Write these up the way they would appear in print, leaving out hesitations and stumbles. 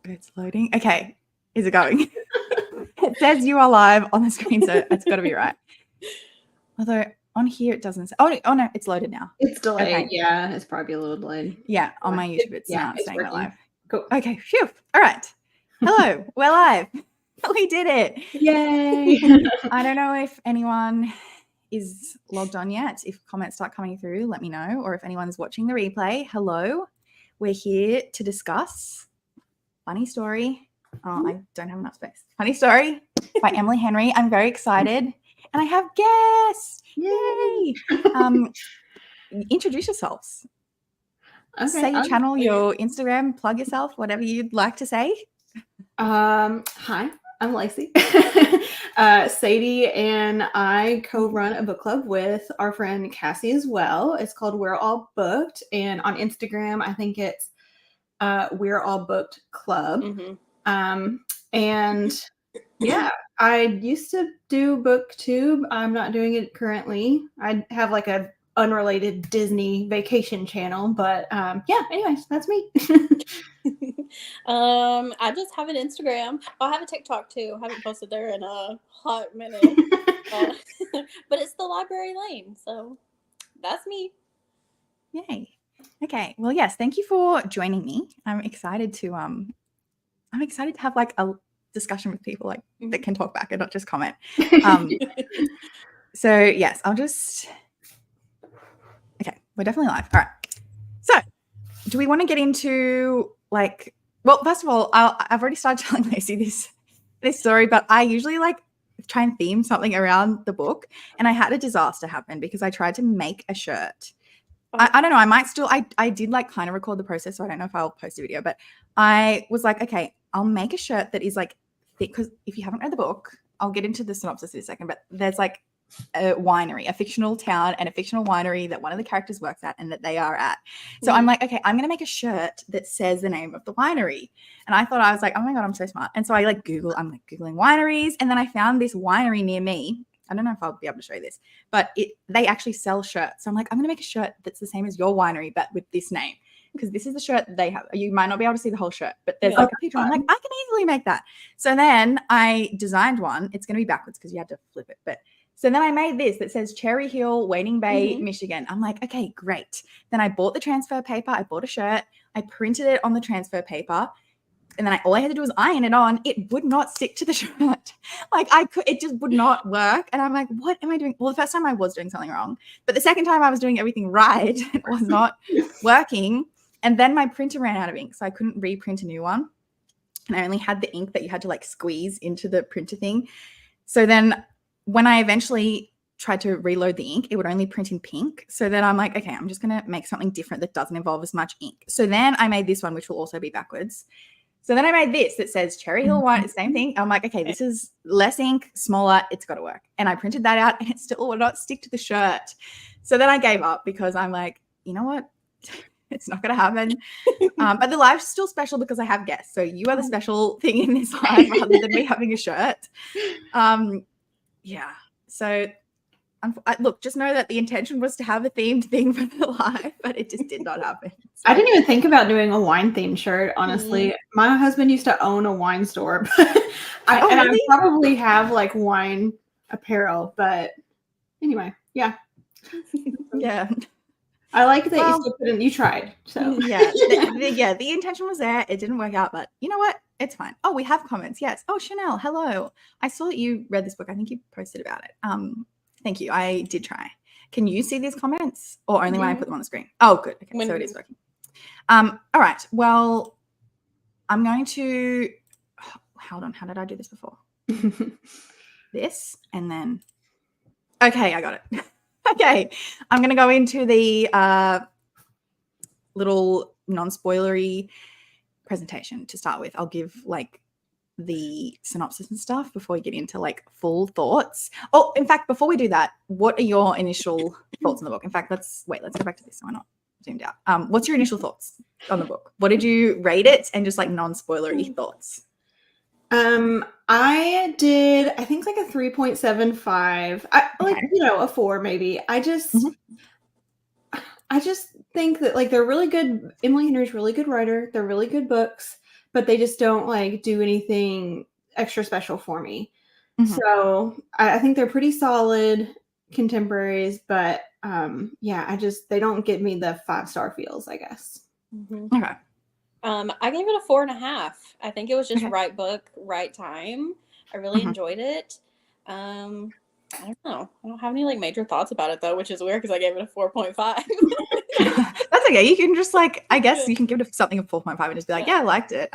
It's loading. Okay. Is it going? It says you are live on the screen, so it's got to be right. Although on here it doesn't say. Oh no, it's loaded now. It's delayed. Okay. Yeah, it's probably a little delayed. Yeah, on my YouTube it's saying we're live. Cool. Okay, phew. All right. Hello, we're live. We did it. Yay. I don't know if anyone is logged on yet. If comments start coming through, let me know. Or if anyone's watching the replay, hello. We're here to discuss Funny Story. Oh, I don't have enough space. Funny Story by Emily Henry. I'm very excited. And I have guests. Yay. Introduce yourselves. Okay, say your channel, your Instagram, plug yourself, whatever you'd like to say. Hi, I'm Lacey. Sadie and I co-run a book club with our friend Cassie as well. It's called We're All Booked. And on Instagram, I think it's We're All Booked Club. Mm-hmm. And yeah, I used to do BookTube. I'm not doing it currently. I have like a unrelated Disney vacation channel, but yeah, anyways, that's me. I just have an Instagram. I have a TikTok too. I haven't posted there in a hot minute. But it's the Library Lane, so that's me. Yay. Okay. Well, yes, thank you for joining me. I'm excited to have like a discussion with people like that can talk back and not just comment. So yes, okay, we're definitely live. All right. So do we want to get into like, well, first of all, I've already started telling Lacey this story, but I usually like try and theme something around the book, and I had a disaster happen because I tried to make a shirt. I don't know. I might still, I did like kind of record the process, so I don't know if I'll post a video, but I was like, okay, I'll make a shirt that is like thick, because if you haven't read the book, I'll get into the synopsis in a second, but there's like a winery, a fictional town and a fictional winery that one of the characters works at and that they are at. So I'm like, okay, I'm going to make a shirt that says the name of the winery. And I thought, I was like, oh my God, I'm so smart. And so I'm like Googling wineries. And then I found this winery near me. I don't know if I'll be able to show you this, but they actually sell shirts. So I'm like, I'm going to make a shirt that's the same as your winery, but with this name, because this is the shirt that they have. You might not be able to see the whole shirt, but there's like a picture. I'm like, I can easily make that. So then I designed one. It's going to be backwards because you had to flip it. But so then I made this that says Cherry Hill, Wading Bay, Michigan. I'm like, okay, great. Then I bought the transfer paper. I bought a shirt. I printed it on the transfer paper. And then all I had to do was iron it on. It would not stick to the shirt. Like it just would not work. And I'm like, what am I doing? Well, the first time I was doing something wrong, but the second time I was doing everything right. It was not working. And then my printer ran out of ink, so I couldn't reprint a new one. And I only had the ink that you had to like squeeze into the printer thing. So then when I eventually tried to reload the ink, it would only print in pink. So then I'm like, okay, I'm just going to make something different that doesn't involve as much ink. So then I made this one, which will also be backwards. So then I made this that says Cherry Hill Wine, same thing. I'm like, okay, this is less ink, smaller, it's got to work. And I printed that out and it still would not stick to the shirt. So then I gave up because I'm like, you know what? It's not going to happen. But the live's still special because I have guests. So you are the special thing in this live rather than me having a shirt. Yeah. So look, just know that the intention was to have a themed thing for the live, but it just did not happen. So. I didn't even think about doing a wine themed shirt, honestly. My husband used to own a wine store, but I probably have like wine apparel, but anyway, yeah. Yeah. I like that you still put in, you tried. So yeah. The intention was there. It didn't work out, but you know what? It's fine. Oh, we have comments. Yes. Oh, Chanel, hello. I saw that you read this book. I think you posted about it. Thank you. I did try. Can you see these comments or only when I put them on the screen? Oh, good. Okay, so it is working. All right. Well, I'm going to hold on. How did I do this before? This and then. Okay, I got it. Okay, I'm going to go into the little non-spoilery presentation to start with. I'll give like the synopsis and stuff before we get into like full thoughts. Oh, in fact, before we do that, what are your initial thoughts on the book? In fact, let's go back to this so we're not zoomed out. What's your initial thoughts on the book? What did you rate it, and just like non-spoilery thoughts? I did, I think like a 3.75. Like, a 4 maybe. I just think that like they're really good. Emily Henry's really good writer. They're really good books. but they just don't like do anything extra special for me. Mhm. So I think they're pretty solid contemporaries, but yeah, they don't give me the 5-star feels, I guess. Okay. I gave it a 4.5. I think it was just Okay. right book, right time. I really Mhm. enjoyed it. I don't know. I don't have any like major thoughts about it though, which is weird because I gave it a 4.5. That's okay. You can just like, I guess you can give it something a 4.5 and just be like, yeah, I liked it.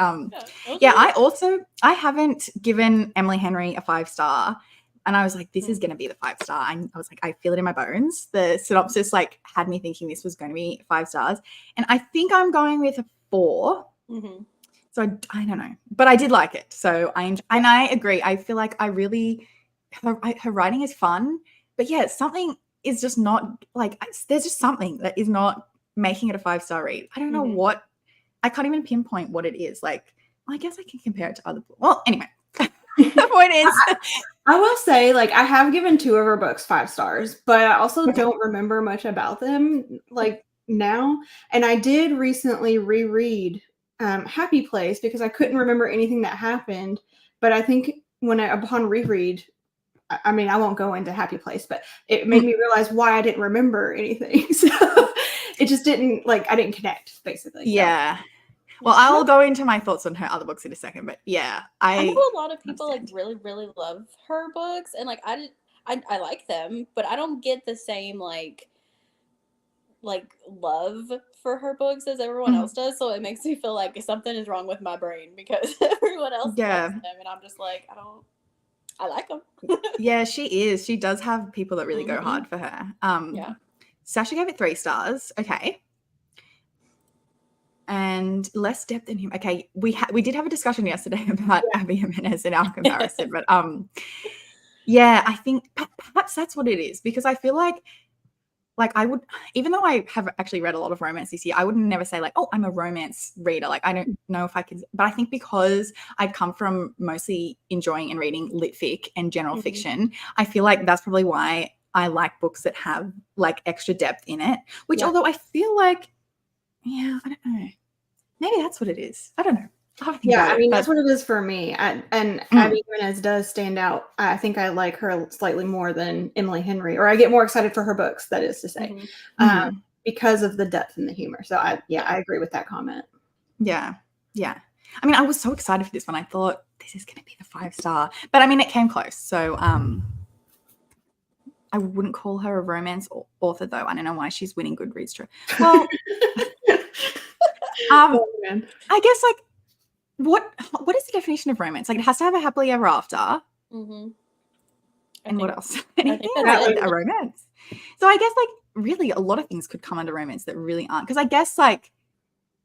Yeah, I haven't given Emily Henry a 5-star. And I was like, this is going to be the 5-star. I was like, I feel it in my bones. The synopsis like had me thinking this was going to be 5 stars. And I think I'm going with a 4. Mm-hmm. So I don't know, but I did like it. So and I agree. I feel like her writing is fun, but yeah, something is just not like, there's just something that is not making it a 5-star read. I don't know what, I can't even pinpoint what it is. Like, I guess I can compare it to other books. Well, anyway, the point is, I will say, like, I have given 2 of her books 5 stars, but I also don't remember much about them like now. And I did recently reread Happy Place because I couldn't remember anything that happened. But I think upon reread, I mean, I won't go into Happy Place, but it made me realize why I didn't remember anything. So it just didn't, like, I didn't connect, basically. Yeah. Well, I'll go into my thoughts on her other books in a second, but yeah, I know a lot of people like really, really love her books, and like I like them, but I don't get the same like love for her books as everyone else does. So it makes me feel like something is wrong with my brain because everyone else loves them, and I'm just like, I like them. Yeah, she is. She does have people that really go hard for her. Yeah. Sasha gave it 3 stars. Okay. And less depth in him. Okay, we did have a discussion yesterday about Abby Jimenez in our comparison, but yeah, I think perhaps that's what it is, because I feel like I would, even though I have actually read a lot of romance this year, I would never say like, oh, I'm a romance reader. Like, I don't know if I could, but I think because I'd come from mostly enjoying and reading lit fic and general fiction, I feel like that's probably why I like books that have like extra depth in it, which although I feel like, yeah, I don't know. Maybe that's what it is. I don't know. Yeah, I mean, that's what it is for me. And Abby Jimenez does stand out. I think I like her slightly more than Emily Henry, or I get more excited for her books, that is to say, because of the depth and the humor. So I agree with that comment. Yeah. Yeah. I mean, I was so excited for this one. I thought this is going to be the 5-star, but I mean, it came close. So I wouldn't call her a romance author, though. I don't know why she's winning Goodreads. Well, I guess like, what is the definition of romance? Like, it has to have a happily ever after. And what else? Anything like a romance. So I guess like really a lot of things could come under romance that really aren't. Because I guess like,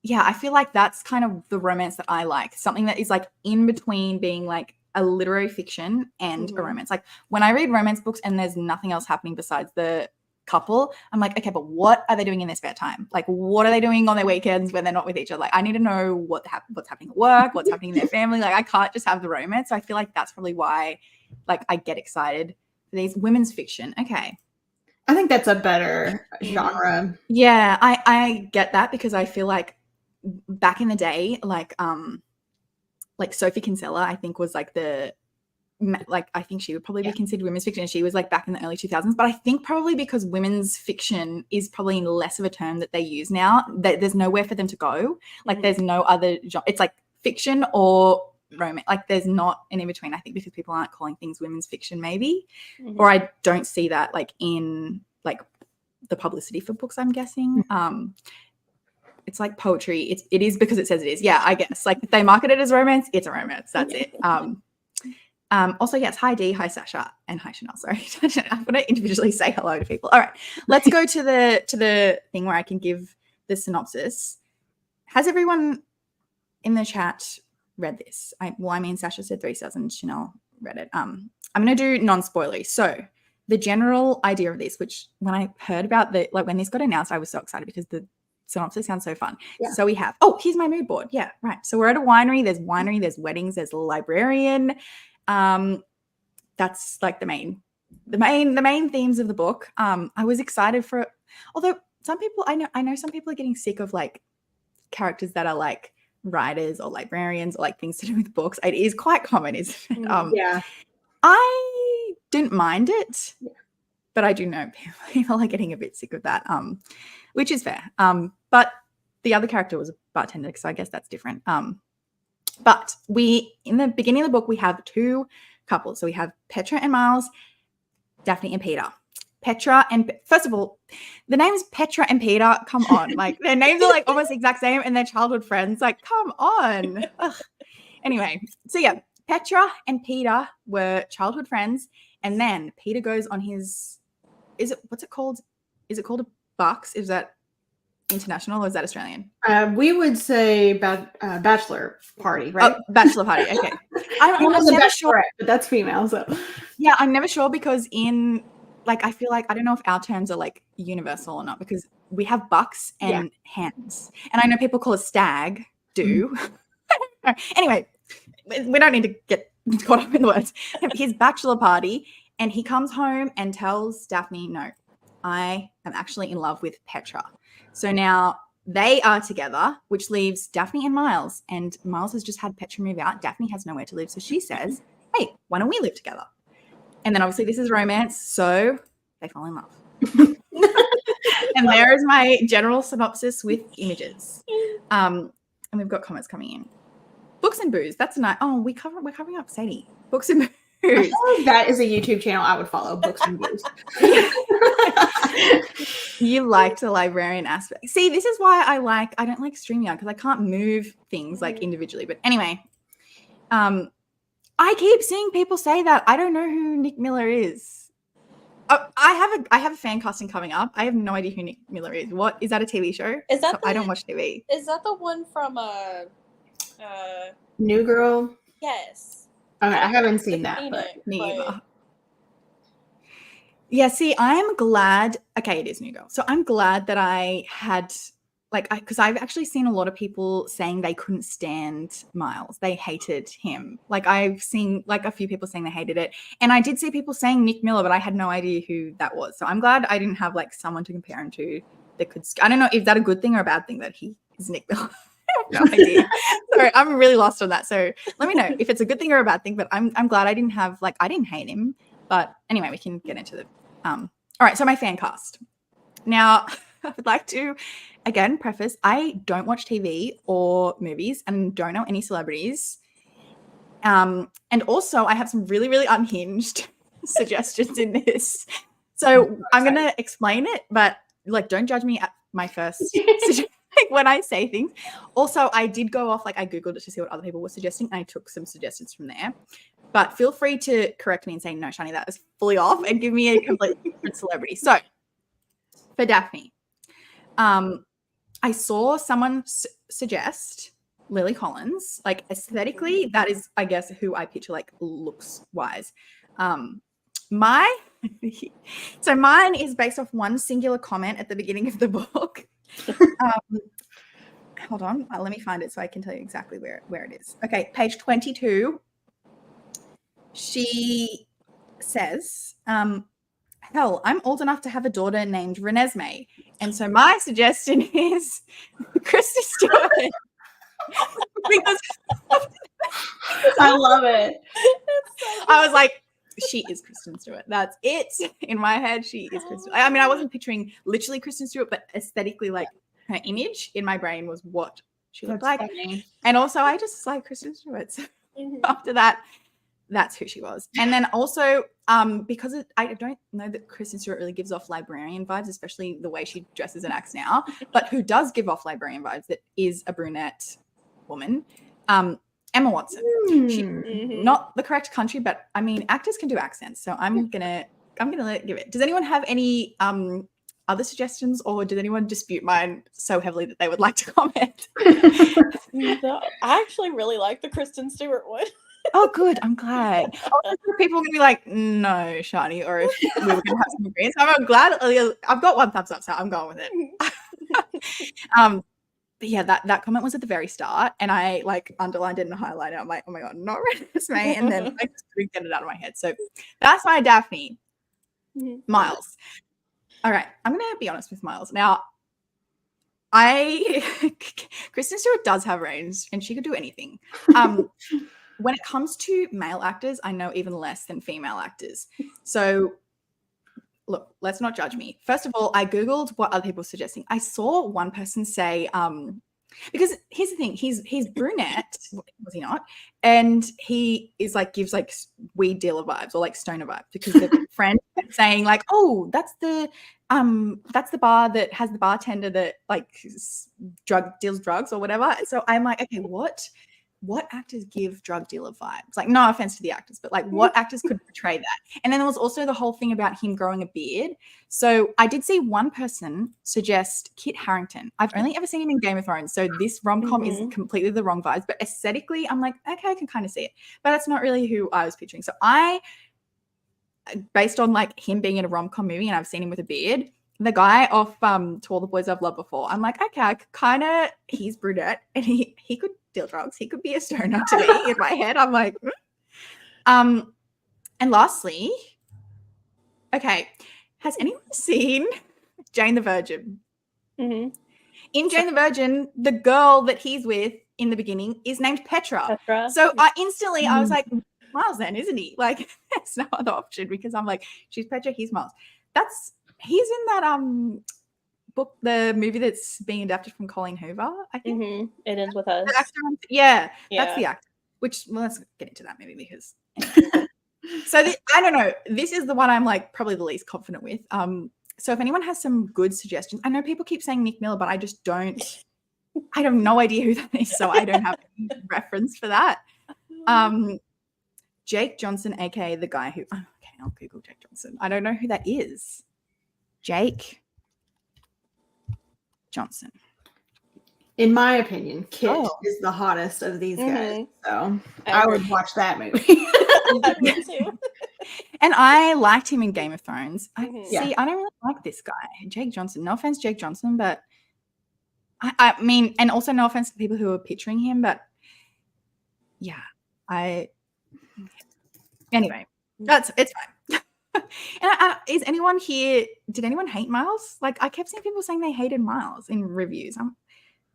yeah, I feel like that's kind of the romance that I like. Something that is like in between being like a literary fiction and a romance. Like when I read romance books and there's nothing else happening besides the couple, I'm like, okay, but what are they doing in their spare time? Like, what are they doing on their weekends when they're not with each other? Like, I need to know what's happening at work, what's happening in their family. Like, I can't just have the romance. So I feel like that's probably why, like, I get excited for these women's fiction. Okay, I think that's a better genre. Yeah, I get that, because I feel like back in the day, like Sophie Kinsella, I think was like I think she would probably be considered women's fiction. She was like back in the early 2000s, but I think probably because women's fiction is probably less of a term that they use now, that there's nowhere for them to go. Like there's no other genre. It's like fiction or romance. Like there's not an in between, I think, because people aren't calling things women's fiction maybe. Or I don't see that like in like the publicity for books, I'm guessing. It's like poetry. It is because it says it is. Yeah, I guess. Like if they market it as romance, it's a romance. That's it. Also, yes, hi Dee, hi Sasha, and hi Chanel. Sorry, I'm going to individually say hello to people. All right, let's go to the thing where I can give the synopsis. Has everyone in the chat read this? Sasha said 3 stars and Chanel read it. I'm going to do non-spoilery. So the general idea of this, which when I heard about when this got announced, I was so excited because the synopsis sounds so fun. Yeah. So we have, here's my mood board. Yeah, right. So we're at a winery. There's weddings, there's a librarian. That's like the main themes of the book. I was excited for, although some people, I know some people are getting sick of like characters that are like writers or librarians or like things to do with books. It is quite common, isn't it? Yeah. I didn't mind it, but I do know people are getting a bit sick of that, which is fair. But the other character was a bartender, so I guess that's different. But in the beginning of the book, we have two couples. So we have Petra and Miles, Daphne and Peter. First of all, the names Petra and Peter, come on. Like, their names are like almost the exact same and they're childhood friends. Like, come on. Ugh. Anyway, so yeah, Petra and Peter were childhood friends. And then Peter goes on his, what's it called? Is it called a bucks? Is that international or is that Australian? We would say bachelor party, right? Oh, bachelor party. Okay. I'm never sure. But that's female, so. Yeah, I'm never sure because I feel like I don't know if our terms are like universal or not because we have bucks and hens. And I know people call a stag do. Anyway, we don't need to get caught up in the words. His bachelor party, and he comes home and tells Daphne, no, I am actually in love with Petra. So now they are together, which leaves Daphne and Miles. And Miles has just had Petra move out. Daphne has nowhere to live. So she says, hey, why don't we live together? And then obviously this is romance. So they fall in love. And there is my general synopsis with images. And we've got comments coming in. Books and Booze. That's a nice. Oh, we're covering up Sadie. Books and Booze. I feel like that is a YouTube channel I would follow. Books and Booze. You liked the librarian aspect. See, this is why I don't like StreamYard because I can't move things like individually. But anyway, I keep seeing people say that. I don't know who Nick Miller is. I have a fan casting coming up. I have no idea who Nick Miller is. What is that, a TV show? Is that I don't watch TV. Is that the one from New Girl? Yes. Okay, I haven't seen that, but neither. Yeah, see, I'm glad. Okay, it is New Girl. So I'm glad that I had because I've actually seen a lot of people saying they couldn't stand Miles. They hated him. Like I've seen like a few people saying they hated it. And I did see people saying Nick Miller, but I had no idea who that was. So I'm glad I didn't have like someone to compare him to that could. I don't know if that a good thing or a bad thing that he is Nick Miller. I have no idea. Sorry, I'm really lost on that. So let me know if it's a good thing or a bad thing. But I'm glad I didn't have I didn't hate him. But anyway, we can get into the all right. So my fan cast. Now I would like to again preface, I don't watch TV or movies and don't know any celebrities. And also I have some really, really unhinged suggestions in this. So I'm gonna explain it, but don't judge me at my first suggestion. When I say things. Also, I did go off, I Googled it to see what other people were suggesting, and I took some suggestions from there. But feel free to correct me and say, no, Shani, that is fully off, and give me a completely different celebrity. So, for Daphne, I saw someone suggest Lily Collins. Aesthetically, that is, I guess, who I picture, looks-wise. Mine is based off one singular comment at the beginning of the book. Hold on, let me find it so I can tell you exactly where it is. Okay, page 22. She says, hell, I'm old enough to have a daughter named Renesmee. And so my suggestion is Kristen Stewart. Because I love it. I was like, she is Kristen Stewart. That's it. In my head, she is Kristen Stewart. I mean, I wasn't picturing literally Kristen Stewart, but aesthetically, her image in my brain was what she looked like. Funny. And also, I just like Kristen Stewart. So after that, that's who she was. And then also, because I don't know that Kristen Stewart really gives off librarian vibes, especially the way she dresses and acts now, but who does give off librarian vibes, that is a brunette woman. Emma Watson. She, not the correct country, but I mean, actors can do accents, so I'm gonna give it. Does anyone have any other suggestions, or did anyone dispute mine so heavily that they would like to comment? No, I actually really like the Kristen Stewart one. Oh, good. I'm glad. People are gonna be like, no, Shani, or if we were gonna have some agreements. I'm glad. I've got one thumbs up, so I'm going with it. But yeah, that comment was at the very start, and I underlined it and highlighted it. I'm like, oh my god, not Renesmee, and then I just couldn't get it out of my head. So that's my Daphne. Miles. All right, I'm gonna be honest with Miles. Now, Kristen Stewart does have range, and she could do anything. When it comes to male actors, I know even less than female actors. So look, let's not judge me. First of all, I Googled what other people were suggesting. I saw one person say, because here's the thing, he's brunette, was he not? And he is like, gives like weed dealer vibes or like stoner vibes, because the friend kept saying like, oh, that's the bar that has the bartender that like deals drugs or whatever. So I'm like, okay, what actors give drug dealer vibes? Like, no offense to the actors, but like what actors could portray that? And then there was also the whole thing about him growing a beard. So I did see one person suggest Kit Harington. I've only ever seen him in Game of Thrones. So this rom-com is completely the wrong vibes, but aesthetically, I'm like, okay, I can kind of see it, but that's not really who I was picturing. So based on like him being in a rom-com movie, and I've seen him with a beard, the guy off To All the Boys I've Loved Before, I'm like, okay, he's brunette and he could deal drugs. He could be a stoner to me. In my head, I'm like, and lastly, okay, has anyone seen Jane the Virgin? Mm-hmm. In Jane the Virgin, the girl that he's with in the beginning is named Petra. So I was like, Miles then, isn't he? Like, there's no other option, because I'm like, she's Petra, he's Miles. He's in that book, the movie that's being adapted from Colleen Hoover, I think. It Ends With Us. Yeah, that's the actor. Which, well, let's get into that movie, because so I don't know. This is the one I'm like probably the least confident with. So if anyone has some good suggestions, I know people keep saying Nick Miller, but I just don't. I have no idea who that is, so I don't have any reference for that. Jake Johnson, aka the guy who. Okay, I'll Google Jake Johnson. I don't know who that is. Jake Johnson. In my opinion, Kit is the hottest of these guys. So I would watch that movie. Me too. And I liked him in Game of Thrones. I don't really like this guy, Jake Johnson. No offense, Jake Johnson, but I mean, and also no offense to people who are picturing him, but yeah, anyway, it's fine. And is anyone here? Did anyone hate Miles? Like, I kept seeing people saying they hated Miles in reviews.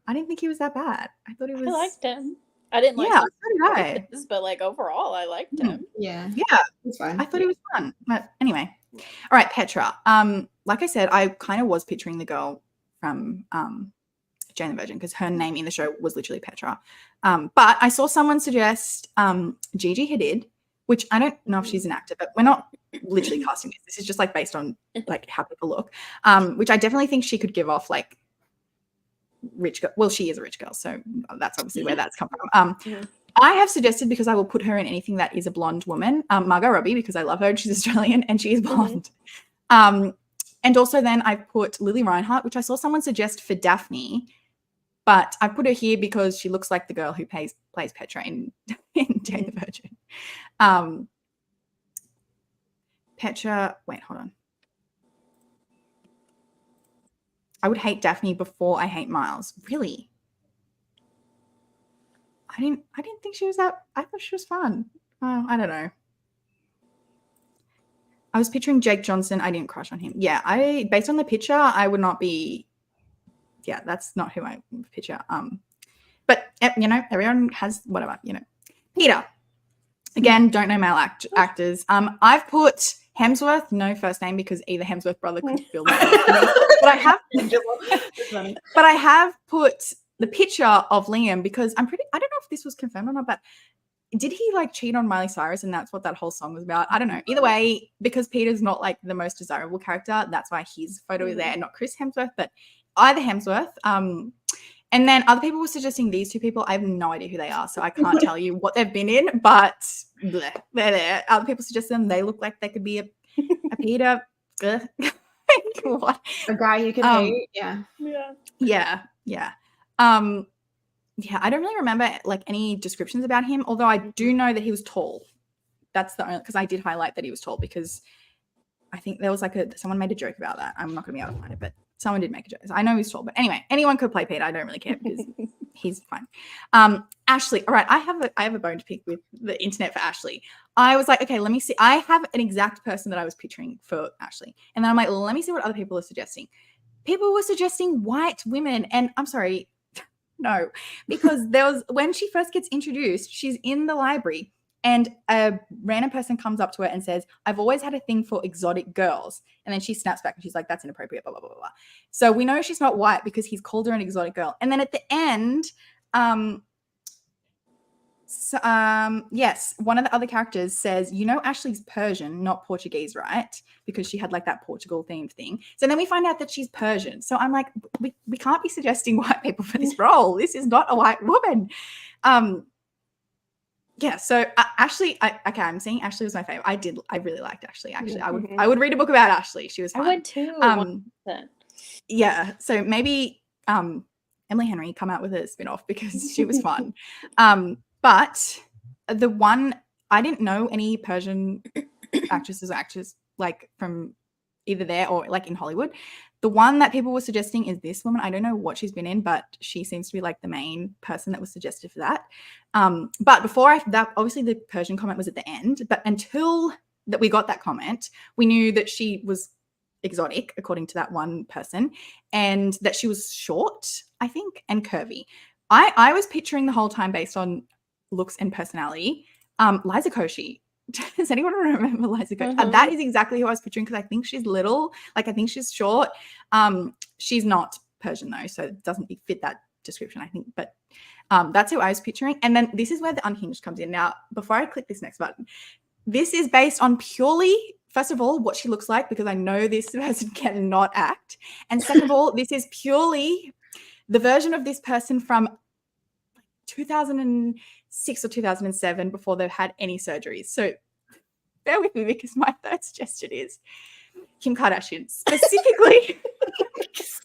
I didn't think he was that bad. I thought he was. I liked him. I didn't like him, but like overall, I liked him. Yeah, it's fine. I thought he was fun. But anyway, all right, Petra. Like I said, I kind of was picturing the girl from Jane the Virgin, because her name in the show was literally Petra. But I saw someone suggest Gigi Hadid, which I don't know if she's an actor, but we're not literally casting this. This is just like based on like how people look, which I definitely think she could give off like rich girl. Well, she is a rich girl, so that's obviously where that's come from. I have suggested, because I will put her in anything that is a blonde woman, Margot Robbie, because I love her and she's Australian and she is blonde. And also then I put Lily Reinhart, which I saw someone suggest for Daphne, but I put her here because she looks like the girl who plays Petra in Jane the Virgin. Petra, wait, hold on. I would hate Daphne before I hate Miles. Really? I didn't think she was that. I thought she was fun. I don't know. I was picturing Jake Johnson. I didn't crush on him. Yeah, based on the picture, I would not be. Yeah, that's not who I picture. But you know, everyone has whatever. You know, Peter. Again, don't know male actors. I've put Hemsworth, no first name, because either Hemsworth brother could build it. But I have put the picture of Liam, because I don't know if this was confirmed or not, but did he like cheat on Miley Cyrus and that's what that whole song was about? I don't know. Either way, because Peter's not like the most desirable character, that's why his photo is there, not Chris Hemsworth, but either Hemsworth. And then other people were suggesting these two people. I have no idea who they are, so I can't tell you what they've been in, but bleh, they're there. Other people suggest them. They look like they could be a Peter. What? A guy you can hate. Yeah. Yeah, I don't really remember like any descriptions about him, although I do know that he was tall. That's the only, because I did highlight that he was tall, because I think there was like someone made a joke about that. I'm not going to be able to find it, but someone did make a joke. I know he's tall, but anyway, anyone could play Peter. I don't really care, because he's fine. Ashley, all right, I have a bone to pick with the internet for Ashley. I was like, okay, let me see. I have an exact person that I was picturing for Ashley, and then I'm like, let me see what other people are suggesting. people were suggesting white women, and I'm sorry, no, because there was when she first gets introduced, she's in the library. And a random person comes up to her and says, I've always had a thing for exotic girls. And then she snaps back and she's like, that's inappropriate, blah, blah, blah, blah, blah. So we know she's not white because he's called her an exotic girl. And then at the end, yes, one of the other characters says, you know, Ashley's Persian, not Portuguese, right? Because she had like that Portugal themed thing. So then we find out that she's Persian. So I'm like, we can't be suggesting white people for this role. This is not a white woman. Yeah, so Ashley, I'm saying Ashley was my favorite. I really liked Ashley. Actually, I would read a book about Ashley. She was fun. I would too. 100%. Yeah, so maybe Emily Henry come out with a spin-off because she was fun. But the one, I didn't know any Persian actresses or actors like from either there or like in Hollywood. The one that people were suggesting is this woman. I don't know what she's been in, but she seems to be like the main person that was suggested for that. But before that, obviously the Persian comment was at the end, but until that we got that comment, we knew that she was exotic, according to that one person, and that she was short, I think, and curvy. I was picturing the whole time based on looks and personality, Liza Koshy. Does anyone remember Liza Koshy? That is exactly who I was picturing because I think she's little, like I think she's short. She's not Persian though, so it doesn't fit that description, I think. But that's who I was picturing. And then this is where the unhinged comes in. Now, before I click this next button, this is based on purely, first of all, what she looks like, because I know this person cannot act. And second of all, this is purely the version of this person from 2006 or 2007 before they've had any surgeries. So bear with me because my third suggestion is Kim Kardashian, specifically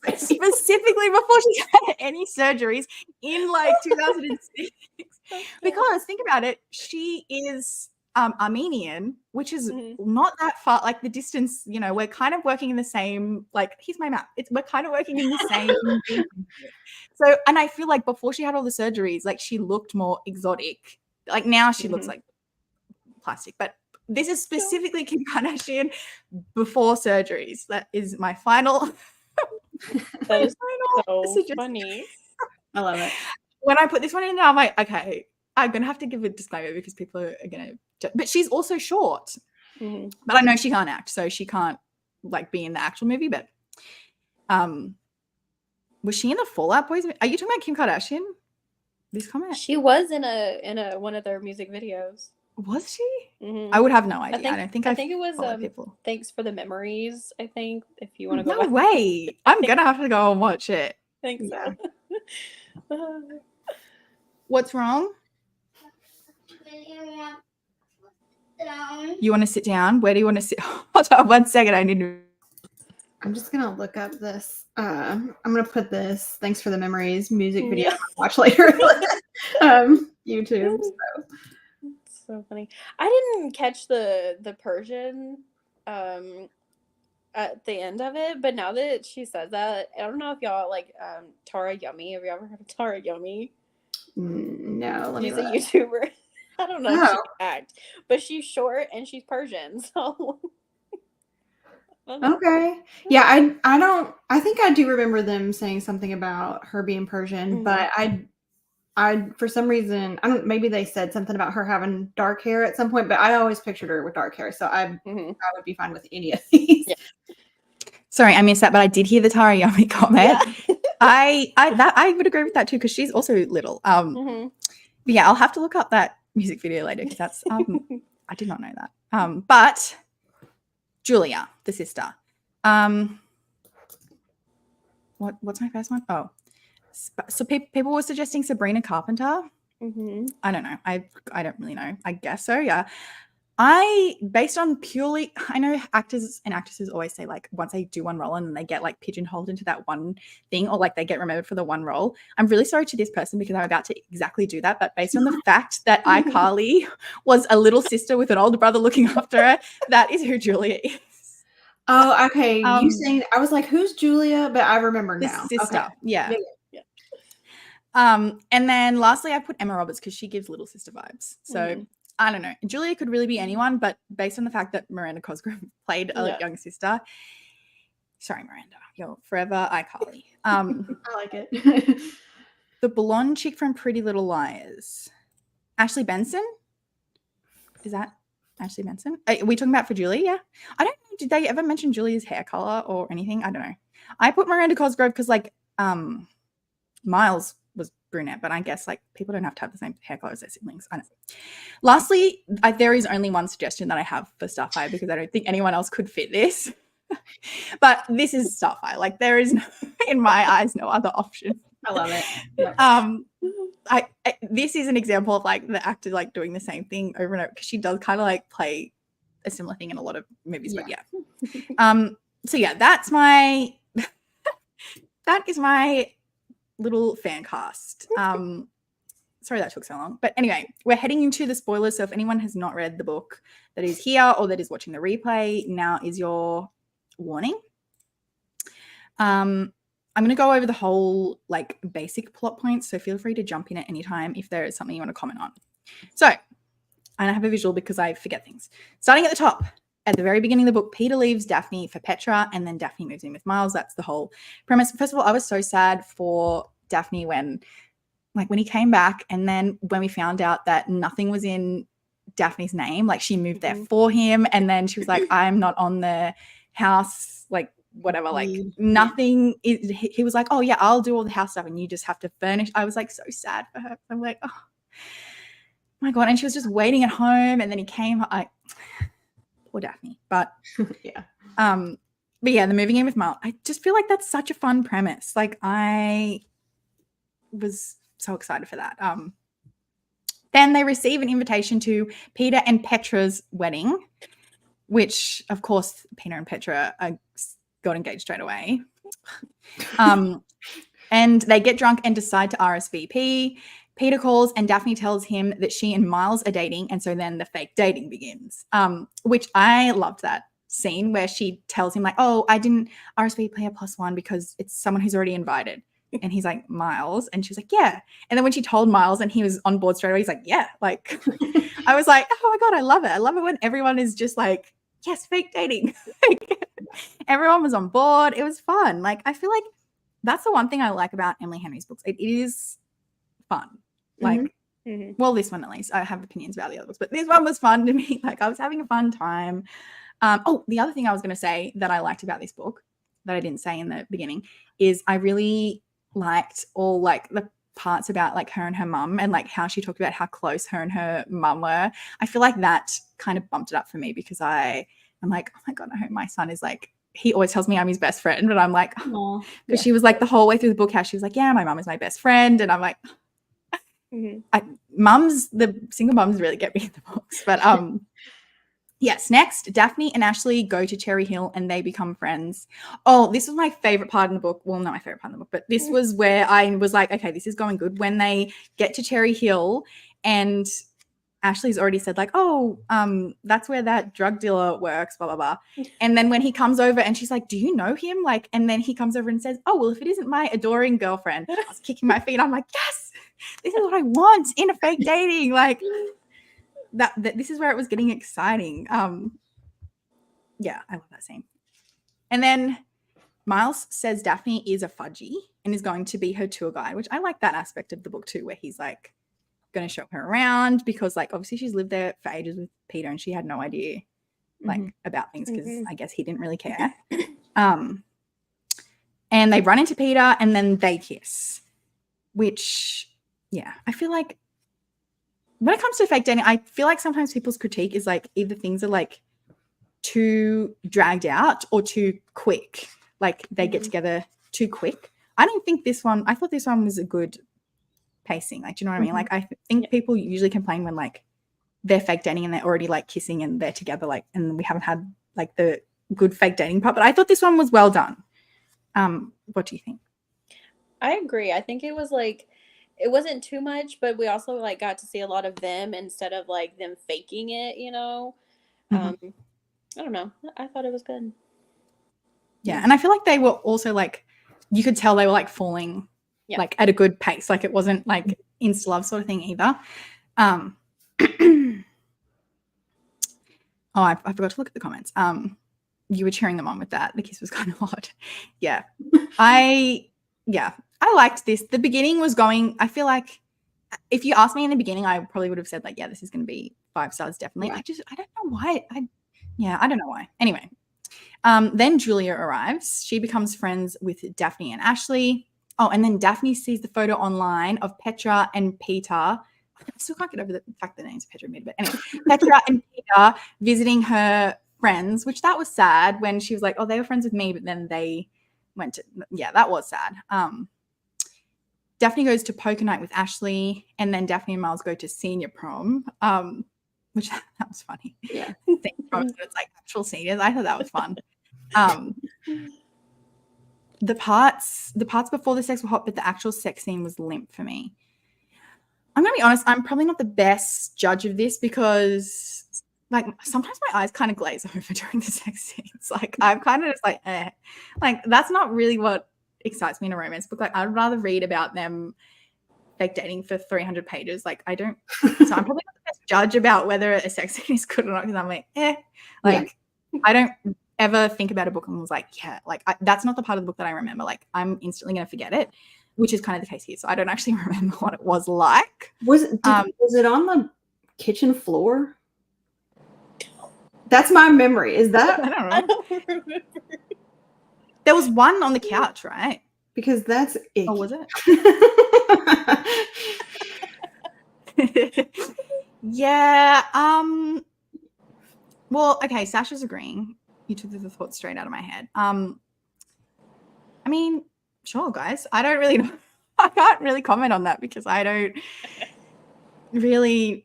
before she had any surgeries in like 2006. Because think about it, she is Armenian, which is not that far, like the distance, you know, we're kind of working in the same, like, here's my map. We're kind of working in the same. So, and I feel like before she had all the surgeries, like she looked more exotic. Like now she looks like plastic, but this is specifically Kim Kardashian before surgeries. That is my final. That is so funny. I love it. When I put this one in there, I'm like, okay, I'm going to have to give a disclaimer because people are going to, but she's also short. But I know she can't act, so she can't like be in the actual movie, but was she in the Fallout Boys? Are you talking about Kim Kardashian? This comment? She was in a one of their music videos. Was she? I would have no idea. I think it was people. Thanks for the Memories, I think, if you want to go No way. I'm going to have to go and watch it. Thanks. Yeah. What's wrong? You want to sit down? Where do you want to sit? Hold on 1 second. I need to. I'm just gonna look up this. I'm gonna put this "Thanks for the Memories" music video to watch later. YouTube. It's so funny. I didn't catch the Persian at the end of it, but now that she says that, I don't know if y'all like Tara Yummy. Have you ever heard of Tara Yummy? No, she's a YouTuber. I don't know if she can act, but she's short and she's Persian, so. Okay. Yeah, I think I do remember them saying something about her being Persian, but I for some reason, maybe they said something about her having dark hair at some point, but I always pictured her with dark hair, so I would be fine with any of these. Yeah. Sorry, I missed that, but I did hear the Tara Yummy comment. Yeah. I would agree with that too, because she's also little. But yeah, I'll have to look up that music video later because that's I did not know that. But Julia, the sister. What's my first one? Oh, so people were suggesting Sabrina Carpenter. I don't know. I don't really know. I guess so. Yeah. Based on purely, I know actors and actresses always say like once they do one role and then they get like pigeonholed into that one thing or like they get remembered for the one role. I'm really sorry to this person because I'm about to exactly do that. But based on the fact that iCarly was a little sister with an older brother looking after her, that is who Julia is. Oh, okay. You saying, I was like, who's Julia? But I remember now. Sister. Okay. Yeah. And then lastly, I put Emma Roberts because she gives little sister vibes. So I don't know. Julia could really be anyone, but based on the fact that Miranda Cosgrove played a young sister, Sorry, Miranda. You're forever iCarly. I like it. The blonde chick from Pretty Little Liars. Ashley Benson? Is that Ashley Benson? Are we talking about for Julie? Yeah. I don't know. Did they ever mention Julie's hair color or anything? I don't know. I put Miranda Cosgrove because like Miles was brunette, but I guess like people don't have to have the same hair color as their siblings. I don't know. Lastly, there is only one suggestion that I have for Starfire because I don't think anyone else could fit this. But this is Starfire. Like there is, in my eyes, no other option. I love it. Yep. This is an example of like the actor like doing the same thing over and over because she does kind of like play a similar thing in a lot of movies. But yeah. So yeah, that's my that is my little fan cast. Sorry that took so long. But anyway, we're heading into the spoilers. So if anyone has not read the book that is here or that is watching the replay, now is your warning. I'm going to go over the whole like basic plot points. So feel free to jump in at any time if there is something you want to comment on. So, and I have a visual because I forget things. Starting at the top, at the very beginning of the book, Peter leaves Daphne for Petra and then Daphne moves in with Miles. That's the whole premise. First of all, I was so sad for Daphne when he came back and then when we found out that nothing was in Daphne's name, like she moved there for him and then she was like, I'm not on the house, like whatever, like nothing. He was like, oh yeah, I'll do all the house stuff and you just have to furnish. I was like so sad for her. I'm like, oh my God. And she was just waiting at home and then he came, poor Daphne. But Yeah. But yeah, the moving in with Miles, I just feel like that's such a fun premise. Like I was so excited for that. Then they receive an invitation to Peter and Petra's wedding, which of course Peter and Petra got engaged straight away. And they get drunk and decide to RSVP. Peter calls and Daphne tells him that she and Miles are dating. And so then the fake dating begins, which I loved that scene where she tells him like, oh, I didn't RSVP a +1 because it's someone who's already invited. And he's like, Miles? And she's like, yeah. And then when she told Miles and he was on board straight away, he's like, yeah. Like, I was like, oh my God, I love it. I love it when everyone is just like, yes, fake dating. Everyone was on board. It was fun. Like, I feel like that's the one thing I like about Emily Henry's books. It is fun. Like, well, this one at least. I have opinions about the other books, but this one was fun to me. Like, I was having a fun time. The other thing I was going to say that I liked about this book that I didn't say in the beginning is I really liked all like the parts about like her and her mum and like how she talked about how close her and her mum were. I feel like that kind of bumped it up for me because I'm like, oh my God, I hope my son is like, he always tells me I'm his best friend, but I'm like, because she was like the whole way through the book how she was like, yeah, my mum is my best friend. And I'm like, the single mums really get me in the books. But yes, next, Daphne and Ashley go to Cherry Hill and they become friends. Oh, this was my favorite part in the book. Well, not my favorite part in the book, but this was where I was like, okay, this is going good. When they get to Cherry Hill and Ashley's already said like, oh, that's where that drug dealer works, blah, blah, blah. And then when he comes over and she's like, do you know him? Like, and then he comes over and says, oh, well, if it isn't my adoring girlfriend, I was kicking my feet. I'm like, yes, this is what I want in a fake dating. Like, that this is where it was getting exciting. Yeah, I love that scene. And then Miles says Daphne is a fudgy and is going to be her tour guide, which I like that aspect of the book too, where he's like going to show her around because like obviously she's lived there for ages with Peter and she had no idea like about things because I guess he didn't really care. And they run into Peter and then they kiss, which yeah, I feel like when it comes to fake dating, I feel like sometimes people's critique is like either things are like too dragged out or too quick. Like they get together too quick. I thought this one was a good pacing. Like, do you know what I mean? Like I think people usually complain when like they're fake dating and they're already like kissing and they're together, like, and we haven't had like the good fake dating part, but I thought this one was well done. What do you think? I agree. I think it was like, it wasn't too much, but we also like got to see a lot of them instead of like them faking it, you know? I don't know. I thought it was good. Yeah. And I feel like they were also like, you could tell they were like falling like at a good pace. Like it wasn't like insta love sort of thing either. Oh, I forgot to look at the comments. you were cheering them on with that. The kiss was kind of odd. Yeah. I liked this. The beginning was going, I feel like if you asked me in the beginning, I probably would have said like, yeah, this is going to be 5 stars. Definitely. Yeah. I don't know why. I don't know why. Anyway. Then Julia arrives. She becomes friends with Daphne and Ashley. Oh, and then Daphne sees the photo online of Petra and Peter. I still can't get over the fact that the name's Petra and Peter, but anyway, Petra and Peter visiting her friends, which that was sad when she was like, oh, they were friends with me, but then they went to, yeah, that was sad. Daphne goes to poker night with Ashley, and then Daphne and Miles go to senior prom, which that was funny. Yeah. Senior prom, so it's like actual seniors. I thought that was fun. The parts before the sex were hot, but the actual sex scene was limp for me. I'm gonna be honest, I'm probably not the best judge of this because like sometimes my eyes kind of glaze over during the sex scenes. Like I'm kind of just like, like that's not really what excites me in a romance book. Like I'd rather read about them like dating for 300 pages. Like I don't, so I'm probably not the best judge about whether a sex scene is good or not because I'm like, I don't ever think about a book and was like, that's not the part of the book that I remember. Like I'm instantly going to forget it, which is kind of the case here. So I don't actually remember what it was like. Was it on the kitchen floor? That's my memory. Is that? I don't I know. don't remember. There was one on the couch, right? Because that's icky. Oh, was it? Yeah. Well, okay, Sasha's agreeing. You took the thought straight out of my head. I mean, sure, guys. I don't really know. I can't really comment on that because I don't really,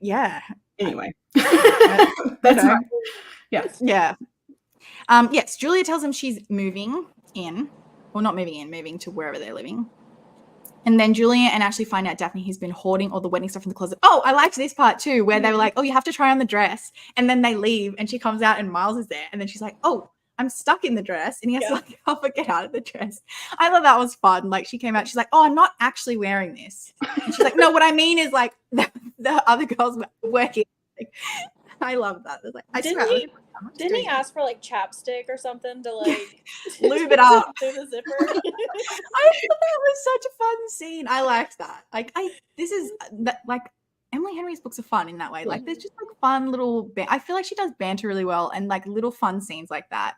Anyway. That's right. Yes. Yeah. Yes, Julia tells him she's moving in. Well, not moving in, moving to wherever they're living. And then Julia and Ashley find out Daphne has been hoarding all the wedding stuff in the closet. Oh, I liked this part too, where they were like, oh, you have to try on the dress. And then they leave and she comes out and Miles is there. And then she's like, oh, I'm stuck in the dress. And he has to like help her get out of the dress. I thought that was fun. Like she came out, she's like, oh, I'm not actually wearing this. And she's like, no, what I mean is like the other girls working. Like, I love that. Like, Didn't he ask for like chapstick or something to like lube it up through the zipper? I thought that was such a fun scene. I liked that. Like like Emily Henry's books are fun in that way. Like there's just like fun little I feel like she does banter really well and like little fun scenes like that.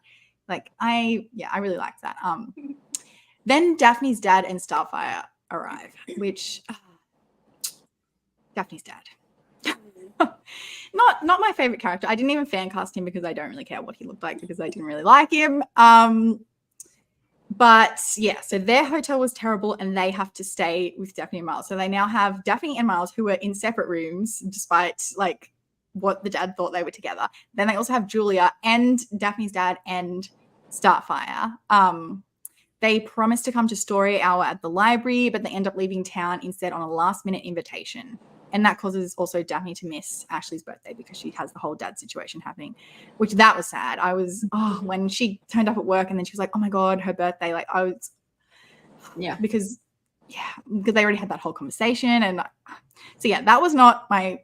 Like I really liked that. Then Daphne's dad and Starfire arrive, which Daphne's dad. Not my favorite character. I didn't even fan cast him because I don't really care what he looked like because I didn't really like him. But yeah, so their hotel was terrible and they have to stay with Daphne and Miles. So they now have Daphne and Miles who are in separate rooms despite like what the dad thought they were together. Then they also have Julia and Daphne's dad and Starfire. They promised to come to story hour at the library, but they end up leaving town instead on a last-minute invitation. And that causes also Daphne to miss Ashley's birthday because she has the whole dad situation happening, which that was sad. I was, when she turned up at work and then she was like, oh my God, her birthday. Like I was, because they already had that whole conversation. And so, that was not my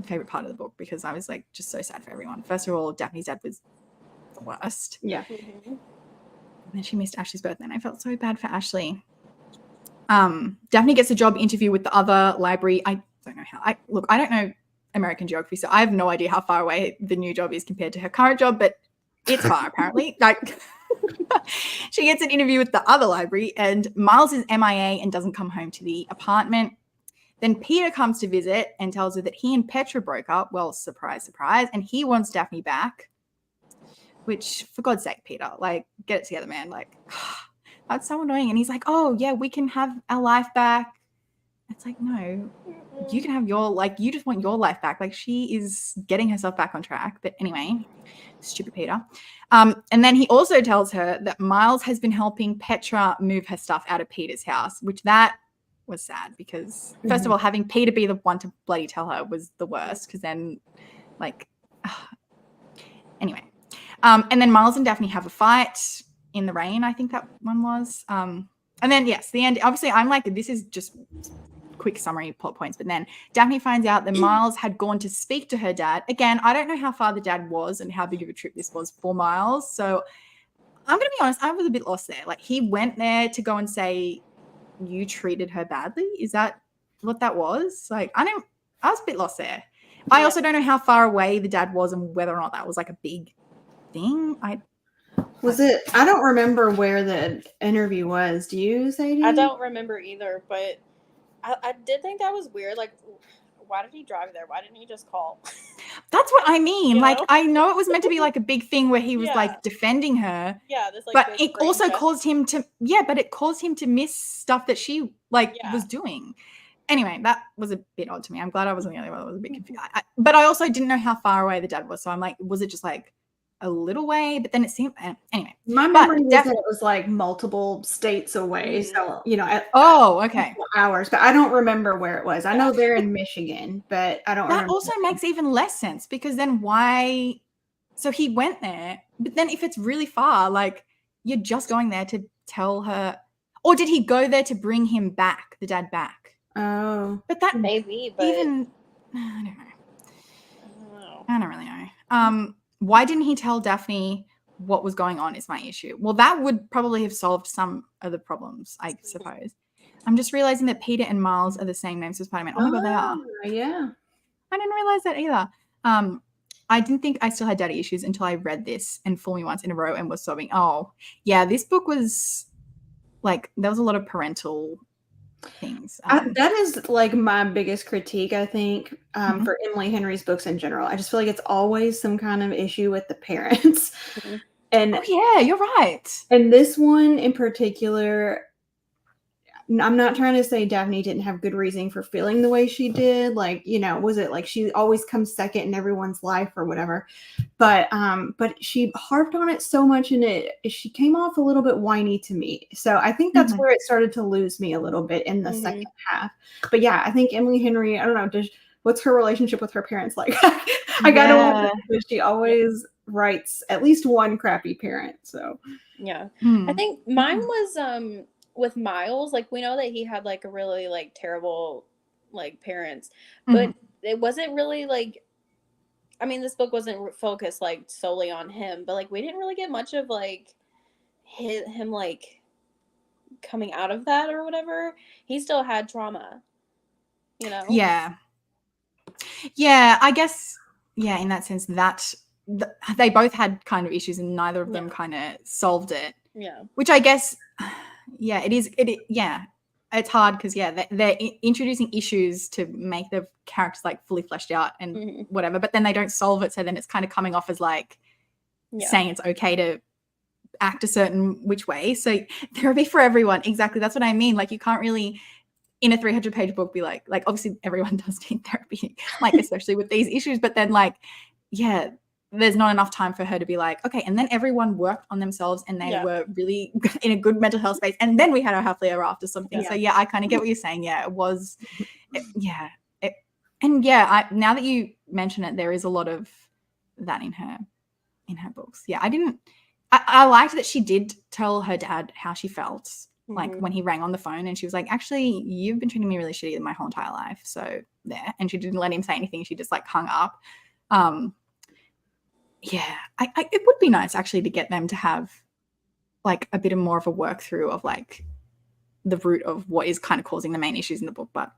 favorite part of the book because I was like, just so sad for everyone. First of all, Daphne's dad was the worst. Yeah. Mm-hmm. And then she missed Ashley's birthday and I felt so bad for Ashley. Daphne gets a job interview with the other library. I don't know how. I don't know American geography, so I have no idea how far away the new job is compared to her current job, but it's far apparently. Like she gets an interview with the other library and Miles is MIA and doesn't come home to the apartment. Then Peter comes to visit and tells her that he and Petra broke up. Well, surprise, surprise. And he wants Daphne back, which for God's sake, Peter, like get it together, man. Like that's so annoying. And he's like, oh yeah, we can have our life back. It's like, no, you can have you just want your life back. Like she is getting herself back on track. But anyway, stupid Peter. And then he also tells her that Miles has been helping Petra move her stuff out of Peter's house, which that was sad because first of all, having Peter be the one to bloody tell her was the worst because then like, anyway. And then Miles and Daphne have a fight in the rain. I think that one was. And then, yes, the end. Obviously, I'm like, this is just quick summary plot points. But then Daphne finds out that Miles had gone to speak to her dad. Again, I don't know how far the dad was and how big of a trip this was for Miles. So I'm going to be honest, I was a bit lost there. Like, he went there to go and say, you treated her badly? Is that what that was? Like, I was a bit lost there. I also don't know how far away the dad was and whether or not that was like a big thing. I don't remember where the interview was. Do you, Sadie? I don't remember either, but I did think that was weird. Like, why did he drive there? Why didn't he just call? That's what I mean. You like, know? I know it was meant to be like a big thing where he was like defending her. Yeah, this like. But it also caused him to miss stuff that she was doing. Anyway, that was a bit odd to me. I'm glad I wasn't the only one that was a bit confused. But I also didn't know how far away the dad was. So I'm like, was it just like a little way? But then it seemed, anyway. My memory was that it was like multiple states away. So, okay. Hours. But I don't remember where it was. I know they're in Michigan, but I don't remember. That also makes even less sense because then why? So he went there, but then if it's really far, like you're just going there to tell her, or did he go there to bring him back, the dad back? Oh, but that maybe, but even I don't know. I don't really know. Why didn't he tell Daphne what was going on is my issue. Well, that would probably have solved some of the problems, I suppose. I'm just realizing that Peter and Miles are the same names as Spider-Man. Oh my God, they are. Yeah. I didn't realize that either. I didn't think I still had daddy issues until I read this and Fool Me Once in a row and was sobbing. Oh, yeah, this book was like, there was a lot of parental things. That is like my biggest critique, I think, for Emily Henry's books in general. I just feel like it's always some kind of issue with the parents. And yeah, you're right. And this one in particular, I'm not trying to say Daphne didn't have good reasoning for feeling the way she did. Like, was it like she always comes second in everyone's life or whatever? But she harped on it so much and she came off a little bit whiny to me. So I think that's where it started to lose me a little bit in the second half. But yeah, I think Emily Henry, I don't know, what's her relationship with her parents like? I gotta wonder because she always writes at least one crappy parent. So yeah. I think mine was with Miles, like we know that he had like a really like terrible like parents, but it wasn't really like, I mean, this book wasn't focused like solely on him, but like we didn't really get much of like him like coming out of that or whatever. He still had trauma, Yeah, I guess, in that sense that they both had kind of issues and neither of them kind of solved it. Yeah, which I guess. Yeah, it is. It's hard because they're introducing issues to make the characters like fully fleshed out and whatever, but then they don't solve it. So then it's kind of coming off as like saying it's okay to act a certain which way. So therapy for everyone. Exactly. That's what I mean. Like you can't really in a 300-page book be like obviously everyone does need therapy, like especially with these issues. But then there's not enough time for her to be like, okay, and then everyone worked on themselves and they were really in a good mental health space. And then we had our happily ever after something. So I kind of get what you're saying. Yeah, it was, now that you mention it, there is a lot of that in her books. Yeah, I liked that she did tell her dad how she felt, like when he rang on the phone and she was like, actually, you've been treating me really shitty my whole entire life. So there. And she didn't let him say anything. She just like hung up. It would be nice actually to get them to have like a bit of more of a work through of like the root of what is kind of causing the main issues in the book. But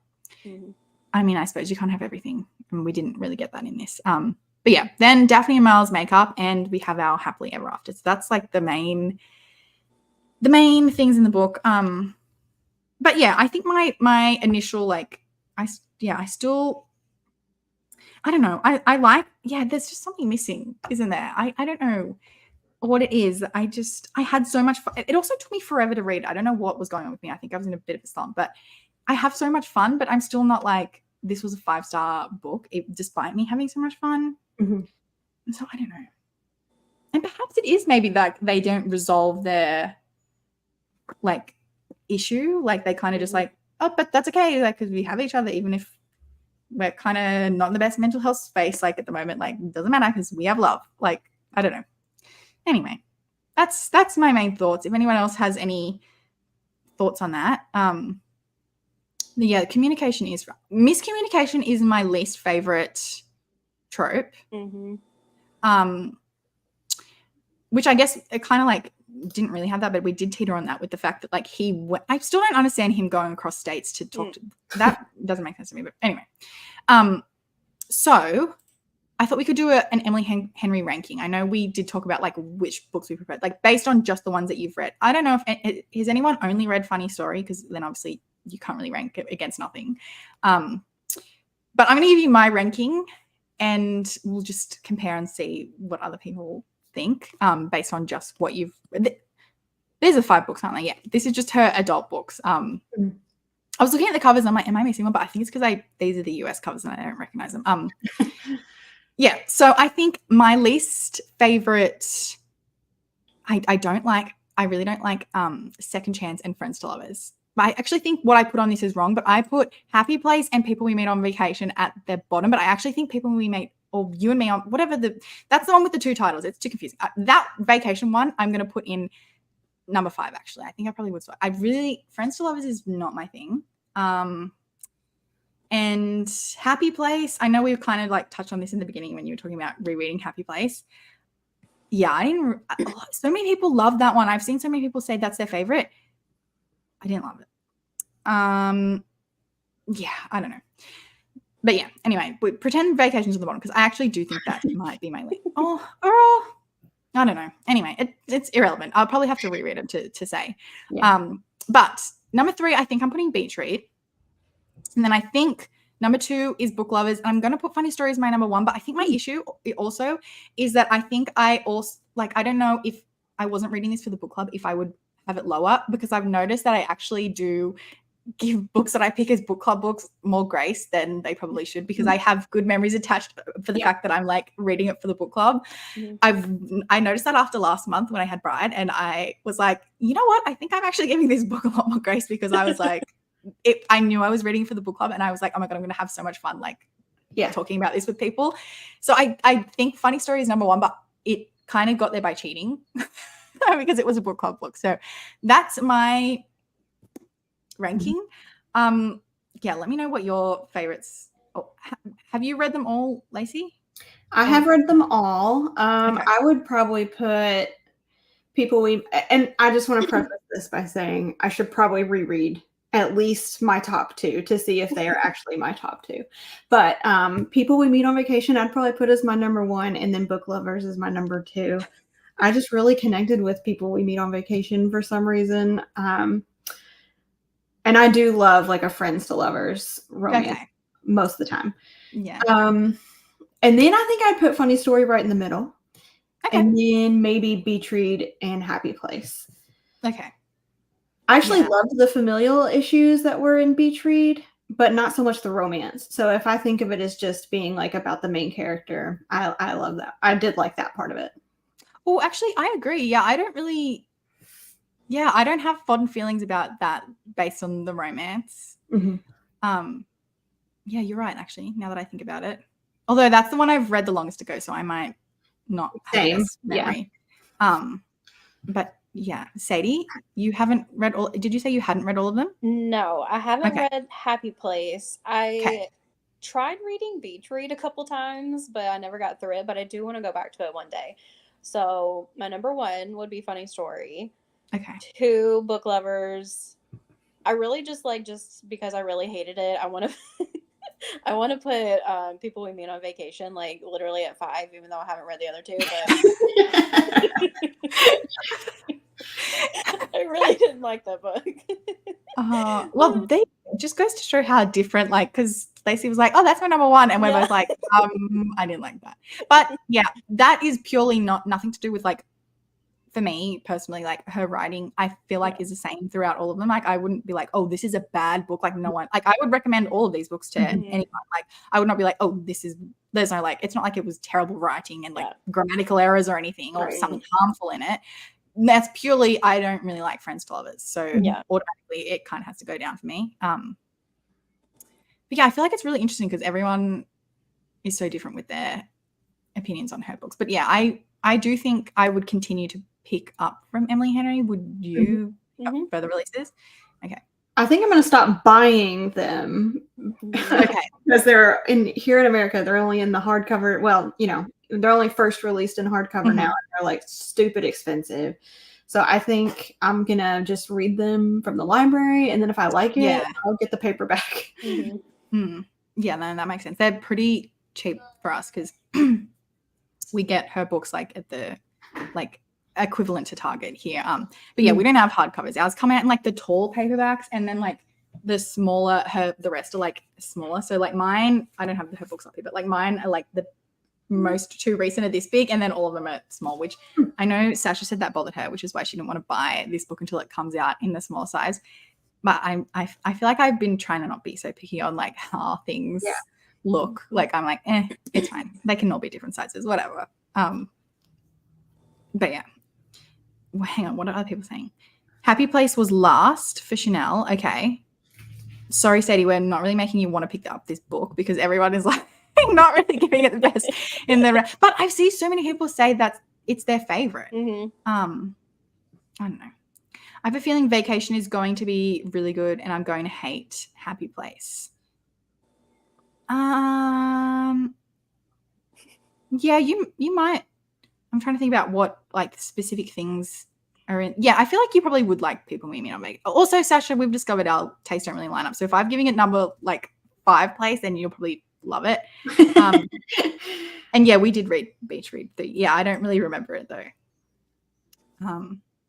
I mean, I suppose you can't have everything, and we didn't really get that in this. But yeah, then Daphne and Miles make up and we have our happily ever after. So that's like the main things in the book. But yeah, I think my initial I don't know. I like, there's just something missing, isn't there? I don't know what it is. I had so much fun. It also took me forever to read. I don't know what was going on with me. I think I was in a bit of a slump, but I have so much fun, but I'm still not like, this was a 5-star book, despite me having so much fun. And so I don't know. And perhaps it is maybe like they don't resolve their like issue. Like they kind of just like, oh, but that's okay. Like, because we have each other, even if we're kind of not in the best mental health space, like at the moment, like it doesn't matter because we have love. Like, I don't know. Anyway, that's my main thoughts. If anyone else has any thoughts on that. Yeah, communication is miscommunication is my least favorite trope. Mm-hmm. Which I guess it kind of like didn't really have that, but we did teeter on that with the fact that like I still don't understand him going across states to talk to that doesn't make sense to me. But anyway, so I thought we could do an Emily Henry ranking. I know we did talk about like which books we preferred, like based on just the ones that you've read. I don't know if has anyone only read Funny Story, because then obviously you can't really rank it against nothing. But I'm going to give you my ranking, and we'll just compare and see what other people think based on just what you've read. These are 5 books, aren't they? Yeah, this is just her adult books. I was looking at the covers and I'm like, am I missing one? But I think it's because these are the US covers and I don't recognize them. Yeah, so I think my least favorite, I really don't like Second Chance and Friends to Lovers. But I actually think what I put on this is wrong, but I put Happy Place and People We Meet on Vacation at the bottom, but I actually think People We Meet, or You and Me on, whatever that's the one with the 2 titles. It's too confusing. That vacation one, I'm going to put in number 5, actually. I think I probably would. Friends to Lovers is not my thing. And Happy Place, I know we kind of like touched on this in the beginning when you were talking about rereading Happy Place. Yeah, so many people love that one. I've seen so many people say that's their favorite. I didn't love it. Yeah, I don't know. But yeah, anyway, we pretend Vacation's on the bottom because I actually do think that might be my lead. I don't know. Anyway, it's irrelevant. I'll probably have to reread it to say. Yeah. But number 3, I think I'm putting Beach Read. And then I think number 2 is Book Lovers. And I'm going to put Funny Story as my number 1. But I think my issue also is that I think I don't know if I wasn't reading this for the book club, if I would have it lower, because I've noticed that I actually do give books that I pick as book club books more grace than they probably should, because I have good memories attached for the fact that I'm like reading it for the book club. I noticed that after last month when I had Bride, and I was like, you know what? I think I'm actually giving this book a lot more grace, because I was like, I knew I was reading for the book club, and I was like, oh my God, I'm going to have so much fun talking about this with people. So I think Funny Story is number 1, but it kind of got there by cheating because it was a book club book. So that's my ranking. Yeah, let me know what your favorites. Have you read them all, Lacey? I have read them all. Okay. I would probably put and I just want to preface this by saying I should probably reread at least my top 2 to see if they are actually my top 2. But People We Meet on Vacation, I'd probably put as my number 1, and then Book Lovers is my number 2. I just really connected with People We Meet on Vacation for some reason. And I do love like a Friends to Lovers romance most of the time. Yeah. And then I think I'd put Funny Story right in the middle. Okay. And then maybe Beach Read and Happy Place. Okay. I actually loved the familial issues that were in Beach Read, but not so much the romance. So if I think of it as just being like about the main character, I love that. I did like that part of it. Oh, actually, I agree. Yeah, I don't have fond feelings about that based on the romance. Mm-hmm. Yeah, you're right, actually, now that I think about it. Although that's the one I've read the longest ago, so I might not have the best memory. Yeah. But yeah, Sadie, you haven't read all. Did you say you hadn't read all of them? No, I haven't read Happy Place. I tried reading Beach Read a couple times, but I never got through it. But I do want to go back to it one day. So my number 1 would be Funny Story. Okay. 2, Book Lovers. I really just because I really hated it, I want to put People We Meet on Vacation like literally at 5, even though I haven't read the other 2. But I really didn't like that book. Well, they just goes to show how different, like, because Lacey was like, oh, that's my number 1, and we're both like, I didn't like that. But yeah, that is purely nothing to do with like, for me personally, like her writing, I feel like is the same throughout all of them. Like I wouldn't be like, oh, this is a bad book. Like no one, like I would recommend all of these books to anyone. Like I would not be like, oh, there's no like, it's not like it was terrible writing and like grammatical errors or anything or something harmful in it. That's purely, I don't really like Friends to Lovers. So automatically it kind of has to go down for me. But yeah, I feel like it's really interesting because everyone is so different with their opinions on her books. But yeah, I do think I would continue to pick up from Emily Henry. Would you further releases? Okay. I think I'm going to stop buying them Okay. because here in America, they're only in the hardcover. Well, they're only first released in hardcover now. Mhm. And they're like stupid expensive. So I think I'm going to just read them from the library. And then if I like it, Yeah. I'll get the paperback. Yeah, no, that makes sense. They're pretty cheap for us because we get her books like at the like equivalent to Target here. But yeah, we don't have hardcovers. Ours come out in like the tall paperbacks, and then like the smaller, the rest are like smaller. So like mine, I don't have her books up here, but like mine are like the most two recent are this big, and then all of them are small, which I know Sasha said that bothered her, which is why she didn't want to buy this book until it comes out in the small size. But I feel like I've been trying to not be so picky on like how things look. Like I'm like, it's fine. They can all be different sizes, whatever. But yeah. Well, hang on, what are other people saying? Happy Place was last for Chanel. Okay. Sorry, Sadie, we're not really making you want to pick up this book because everyone is like not really giving it the best in the but I've seen so many people say that it's their favorite. I don't know. I have a feeling Vacation is going to be really good and I'm going to hate Happy Place. Yeah, you might. I'm trying to think about what like specific things are in. Yeah, I feel like you probably would like People Meet Me on Vacation. Also, Sasha, we've discovered our tastes don't really line up. So if I'm giving it number like 5 place, then you'll probably love it. And yeah, we did read Beach Read. Yeah, I don't really remember it though.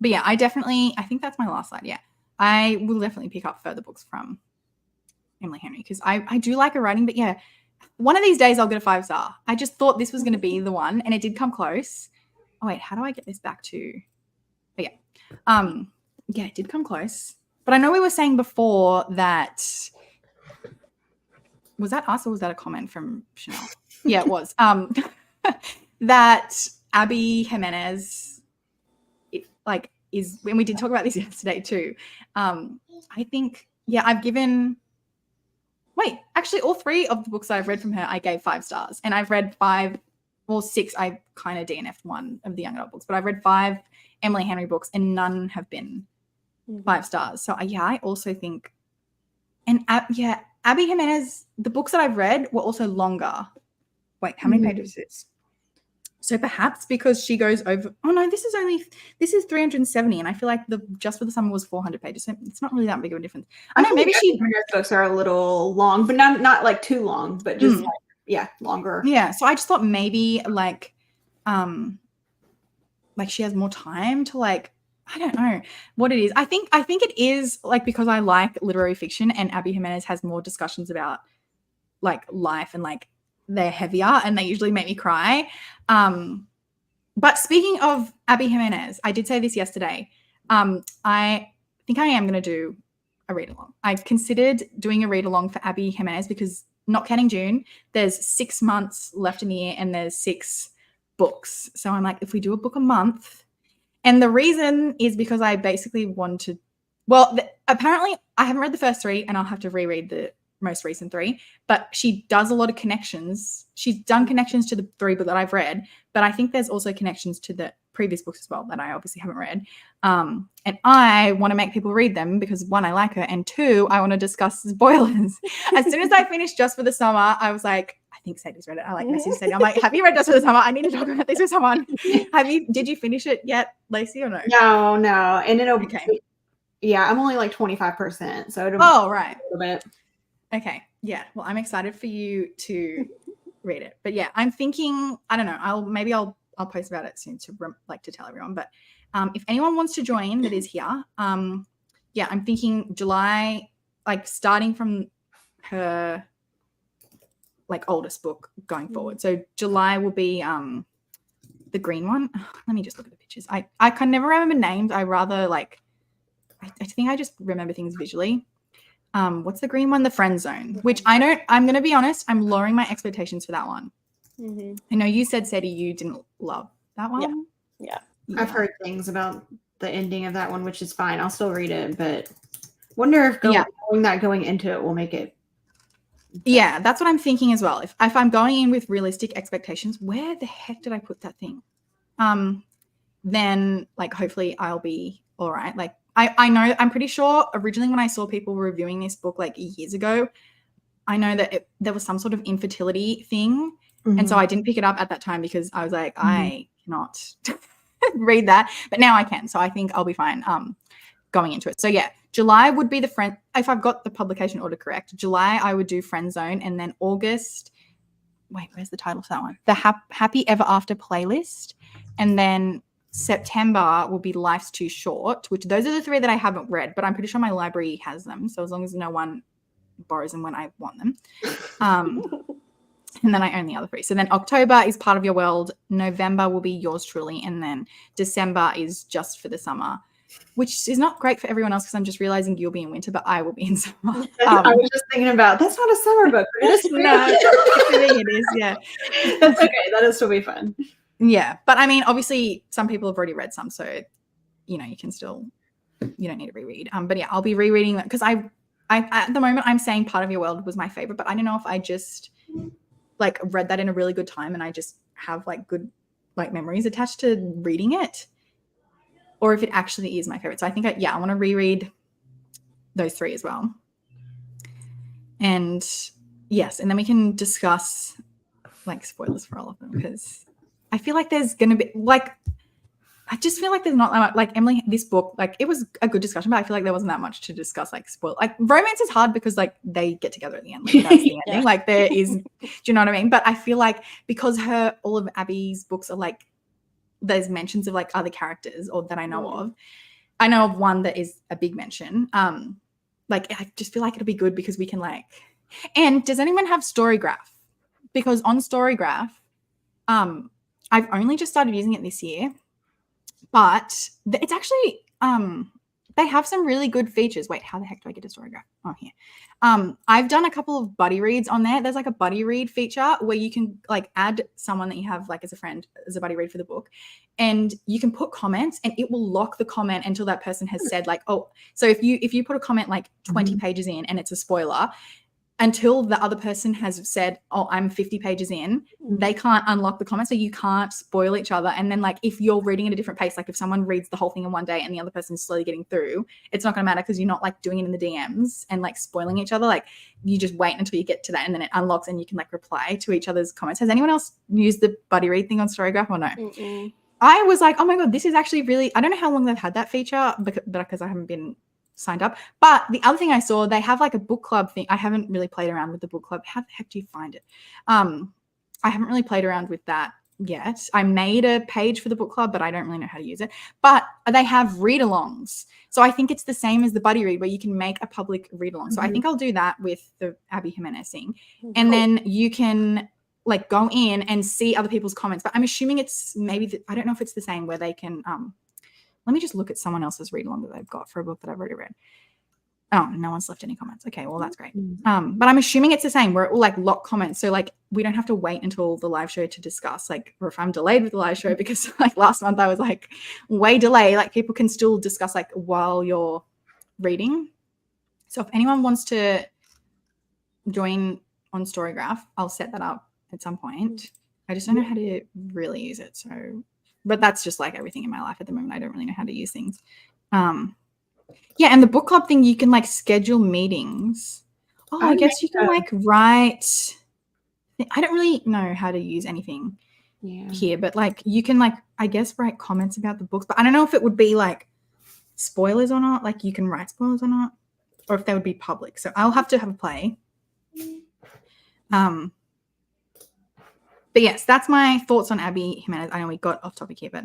But yeah, I think that's my last slide. Yeah, I will definitely pick up further books from Emily Henry because I do like her writing. But yeah, one of these days I'll get a 5-star. I just thought this was going to be the one, and it did come close. Oh wait, how do I get this back to? Oh, yeah, yeah, it did come close. But I know we were saying before that was that us or was that a comment from Chanel? Yeah, it was. That Abby Jimenez, is when we did talk about this yesterday too. I think I've given. Wait, actually, all 3 of the books I've read from her, I gave 5 stars, and I've read 5 or 6. I kind of DNF'd one of the young adult books, but I've read 5 Emily Henry books, and none have been 5 stars. So I also think, and Abby Jimenez, the books that I've read were also longer. Wait, how many pages is this? So perhaps because she goes over, oh no, this is 370, and I feel like Just for the Summer was 400 pages. So it's not really that big of a difference. I know maybe books are a little long, but not like too long, but just longer. Yeah. So I just thought maybe like she has more time to like, I don't know what it is. I think it is like because I like literary fiction, and Abby Jimenez has more discussions about like life, and like they're heavier and they usually make me cry. But speaking of Abby Jimenez, I did say this yesterday. I think I am going to do a read along. I considered doing a read along for Abby Jimenez because, not counting June, there's 6 months left in the year and there's 6 books. So I'm like, if we do a book a month, and the reason is because I basically want to, apparently I haven't read the first 3 and I'll have to reread the most recent 3, but she does a lot of connections. She's done connections to the 3 books that I've read, but I think there's also connections to the previous books as well that I obviously haven't read. And I want to make people read them because 1, I like her, and 2, I want to discuss spoilers. As soon as I finished Just for the Summer, I was like, I think Sadie's read it. I like messaged Sadie. I'm like, have you read Just for the Summer? I need to talk about this with someone. Did you finish it yet, Lacey, or no? No. And okay. Yeah, I'm only like 25%. So it'll right. A little bit. Okay. Yeah. Well, I'm excited for you to read it. But yeah, I'm thinking, I don't know, I'll post about it soon to tell everyone. But if anyone wants to join that is here, I'm thinking July, like starting from her like oldest book going forward. So July will be the green one. Let me just look at the pictures. I can never remember names. I rather like, I think I just remember things visually. What's the green one? The Friend Zone, which I'm going to be honest, I'm lowering my expectations for that one. I know you said, Sadie, you didn't love that one. Yeah. I've heard things about the ending of that one, which is fine. I'll still read it, but wonder if going into it will make it. Yeah, that's what I'm thinking as well. If I'm going in with realistic expectations, where the heck did I put that thing? Then like hopefully I'll be all right. Like I know, I'm pretty sure originally when I saw people reviewing this book like years ago, I know that there was some sort of infertility thing. And so I didn't pick it up at that time because I was like, I cannot read that. But now I can. So I think I'll be fine going into it. So yeah, July would be if I've got the publication order correct, July I would do Friend Zone, and then August, wait, where's the title for that one? The Happy Ever After playlist. And then September will be Life's Too Short, which those are the 3 that I haven't read, but I'm pretty sure my library has them. So as long as no one borrows them when I want them. And then I own the other 3. So then October is Part of Your World. November will be Yours Truly. And then December is Just for the Summer, which is not great for everyone else because I'm just realizing you'll be in winter, but I will be in summer. I was just thinking about, that's not a summer book. But it is No, it is, yeah. That's okay. That'll still be fun. Yeah. But I mean, obviously some people have already read some, so, you know, you don't need to reread. But yeah, I'll be rereading that because I at the moment I'm saying Part of Your World was my favorite, but I don't know if I just like read that in a really good time and I just have like good like memories attached to reading it, or if it actually is my favorite. So I think I want to reread those 3 as well. And yes, and then we can discuss like spoilers for all of them because I feel like there's going to be like, I just feel like there's not that much, like Emily, this book, like it was a good discussion, but I feel like there wasn't that much to discuss, like spoil. Like romance is hard because like they get together at the end. Like that's the ending. Like there is, do you know what I mean? But I feel like because all of Abby's books are like, there's mentions of like other characters or that I know of. I know of one that is a big mention. Like I just feel like it'll be good because we can like, and does anyone have Storygraph? Because on Storygraph, I've only just started using it this year. But it's actually, they have some really good features. Wait, how the heck do I get a Storygraph? Oh, here. I've done a couple of buddy reads on there. There's like a buddy read feature where you can like add someone that you have like as a friend, as a buddy read for the book. And you can put comments and it will lock the comment until that person has said like, oh, so if you put a comment like 20 pages in and it's a spoiler, until the other person has said, oh, I'm 50 pages in, they can't unlock the comment. So you can't spoil each other. And then like, if you're reading at a different pace, like if someone reads the whole thing in one day and the other person's slowly getting through, it's not going to matter because you're not like doing it in the DMs and like spoiling each other. Like you just wait until you get to that and then it unlocks and you can like reply to each other's comments. Has anyone else used the buddy read thing on Storygraph or no? I was like, oh my God, this is actually really, I don't know how long they've had that feature because I haven't been signed up. But the other thing I saw, they have like a book club thing. I haven't really played around with the book club. How the heck do you find it? I haven't really played around with that yet. I made a page for the book club, but I don't really know how to use it. But they have read-alongs. So I think it's the same as the buddy read where you can make a public read-along. So I think I'll do that with the Abby Jimenez thing. And then you can like go in and see other people's comments. But I'm assuming it's maybe, I don't know if it's the same where they can, let me just look at someone else's read along that they've got for a book that I've already read. Oh, no one's left any comments. Okay, well, that's great. But I'm assuming it's the same where it will like lock comments. So like we don't have to wait until the live show to discuss, like, or if I'm delayed with the live show because like last month I was like way delayed, like people can still discuss like while you're reading. So if anyone wants to join on Storygraph, I'll set that up at some point. I just don't know how to really use it. So, but that's just like everything in my life at the moment. I don't really know how to use things. Yeah, and the book club thing, you can like schedule meetings. Oh, I guess you can like write. I don't really know how to use anything here, but like you can like, I guess, write comments about the books. But I don't know if it would be like spoilers or not. Like you can write spoilers or not, or if they would be public. So I'll have to have a play. But yes, that's my thoughts on Abby Jimenez. I know we got off topic here, but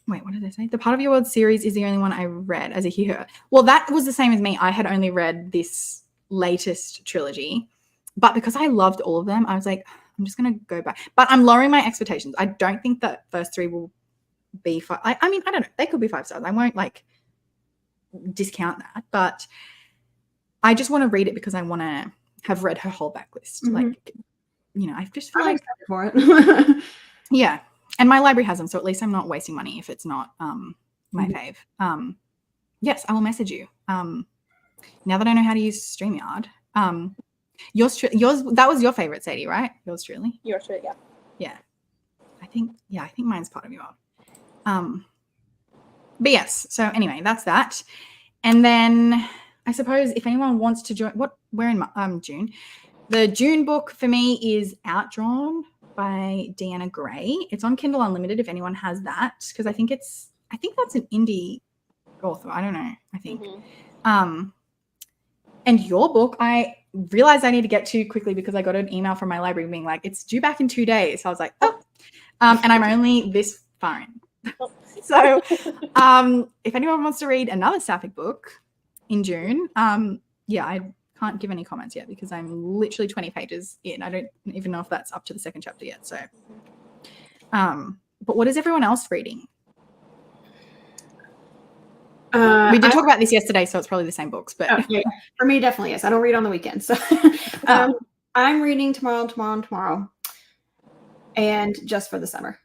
wait, what did I say? The Part of Your World series is the only one I read as a hero. Well, that was the same as me. I had only read this latest trilogy, but because I loved all of them, I was like, I'm just going to go back. But I'm lowering my expectations. I don't think that first three will be 5. I mean, I don't know. They could be 5 stars. I won't like discount that, but I just want to read it because I want to have read her whole backlist. Like, you know, I just feel like for it. yeah. And my library has them, so at least I'm not wasting money if it's not my fave. Yes, I will message you. Now that I know how to use StreamYard. Yours, that was your favorite, Sadie, right? Yours truly? Yours truly, yeah. Yeah. I think mine's Part of Your World. But yes, so anyway, that's that. And then I suppose if anyone wants to join, we're in June. The June book for me is Outdrawn by Deanna Gray. It's on Kindle Unlimited if anyone has that, because I think that's an indie author. I don't know. I think. And your book, I realized I need to get to quickly because I got an email from my library being like, it's due back in 2 days. So I was like, oh, and I'm only this far in. So if anyone wants to read another Sapphic book in June, I can't give any comments yet because I'm literally 20 pages in. I don't even know if that's up to the second chapter yet. So, but what is everyone else reading? We did talk about this yesterday, so it's probably the same books. But for me, definitely yes. I don't read on the weekends, so I'm reading tomorrow, and just for the summer.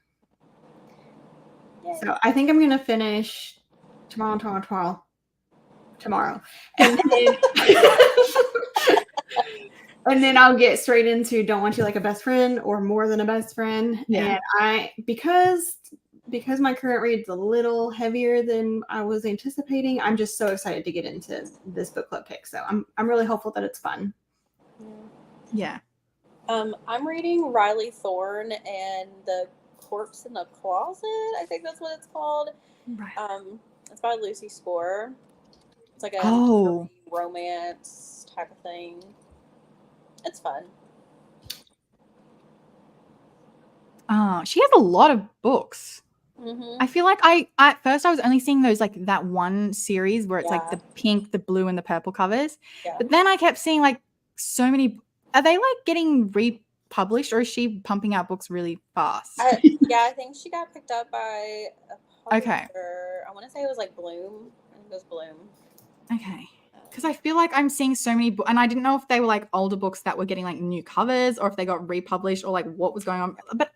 Yay. So I think I'm gonna finish tomorrow, and then and then I'll get straight into Don't Want You Like a Best Friend or More Than a Best Friend. Yeah. And because my current read's a little heavier than I was anticipating, I'm just so excited to get into this book club pick. So I'm really hopeful that it's fun. Yeah. I'm reading Riley Thorne and The Corpse in the Closet. I think that's what it's called. Right. It's by Lucy Score. It's like a romance type of thing. It's fun. She has a lot of books. Mm-hmm. I feel like at first I was only seeing those like that one series where it's like the pink, the blue, and the purple covers. Yeah. But then I kept seeing like so many. Are they like getting republished, or is she pumping out books really fast? I think she got picked up by a publisher. Okay. I want to say it was like Bloom. I think it was Bloom. Okay. Because I feel like I'm seeing so many books, and I didn't know if they were like older books that were getting like new covers, or if they got republished, or like what was going on. But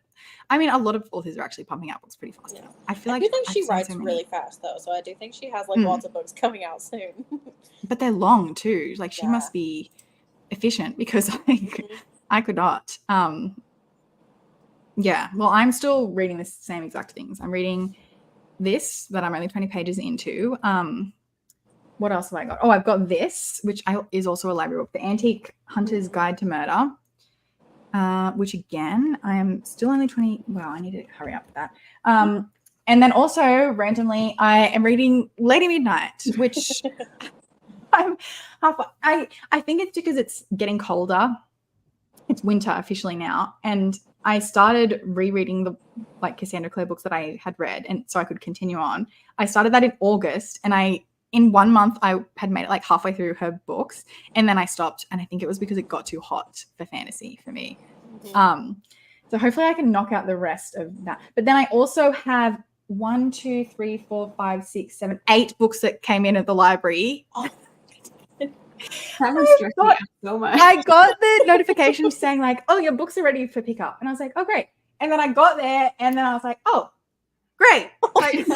I mean, a lot of authors are actually pumping out books pretty fast. Yeah. I do think she writes really fast though, so I do think she has like lots of books coming out soon. But they're long too. Like she must be efficient because like I could not. Well, I'm still reading the same exact things. I'm reading this that I'm only 20 pages into. What else have I got? Oh, I've got this, which is also a library book, The Antique Hunter's Guide to Murder. Which again, I am still only 20. Wow, I need to hurry up with that. And then also randomly, I am reading Lady Midnight, which I think it's because it's getting colder. It's winter officially now, and I started rereading the like Cassandra Clare books that I had read, and so I could continue on. I started that in August, and in 1 month, I had made it like halfway through her books, and then I stopped. And I think it was because it got too hot for fantasy for me. Mm-hmm. So hopefully I can knock out the rest of that. But then I also have 1, 2, 3, 4, 5, 6, 7, 8 books that came in at the library. That was stressing out so much. I got the notification saying like, oh, your books are ready for pickup. And I was like, oh, great. And then I got there, and then I was like, oh, great. Like,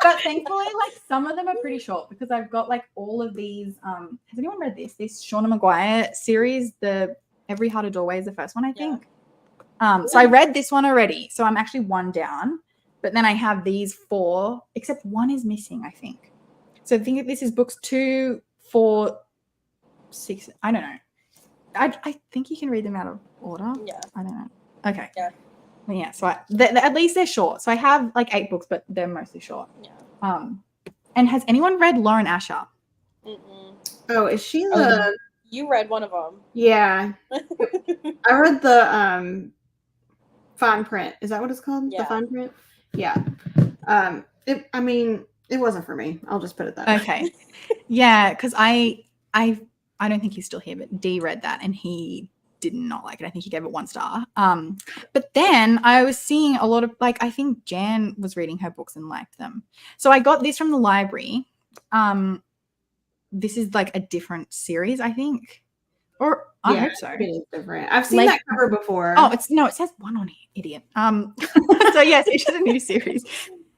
but thankfully, like some of them are pretty short because I've got like all of these. Has anyone read this Shauna Maguire series? The Every Heart a Doorway is the first one, I think. So I read this one already. So I'm actually 1 down. But then I have these 4, except 1 is missing, I think. So I think this is books 2, 4, 6. I don't know. I think you can read them out of order. Yeah. I don't know. Okay. Yeah. Yeah, so at least they're short. So I have like 8 books, but they're mostly short. Yeah. And has anyone read Lauren Asher? Mm-mm. Oh, is she the? You read one of them. Yeah. I read the fine print. Is that what it's called? Yeah. The fine print. Yeah. It wasn't for me. I'll just put it that way. Okay. Yeah, because I don't think he's still here, but Dee read that and he did not like it. I think he gave it 1 star. But then I was seeing a lot of like, I think Jan was reading her books and liked them. So I got this from the library. This is like a different series, I think. Or I hope so. It is different. I've seen that cover before. Oh, it says 1 on it, idiot. So yes, it's just a new series.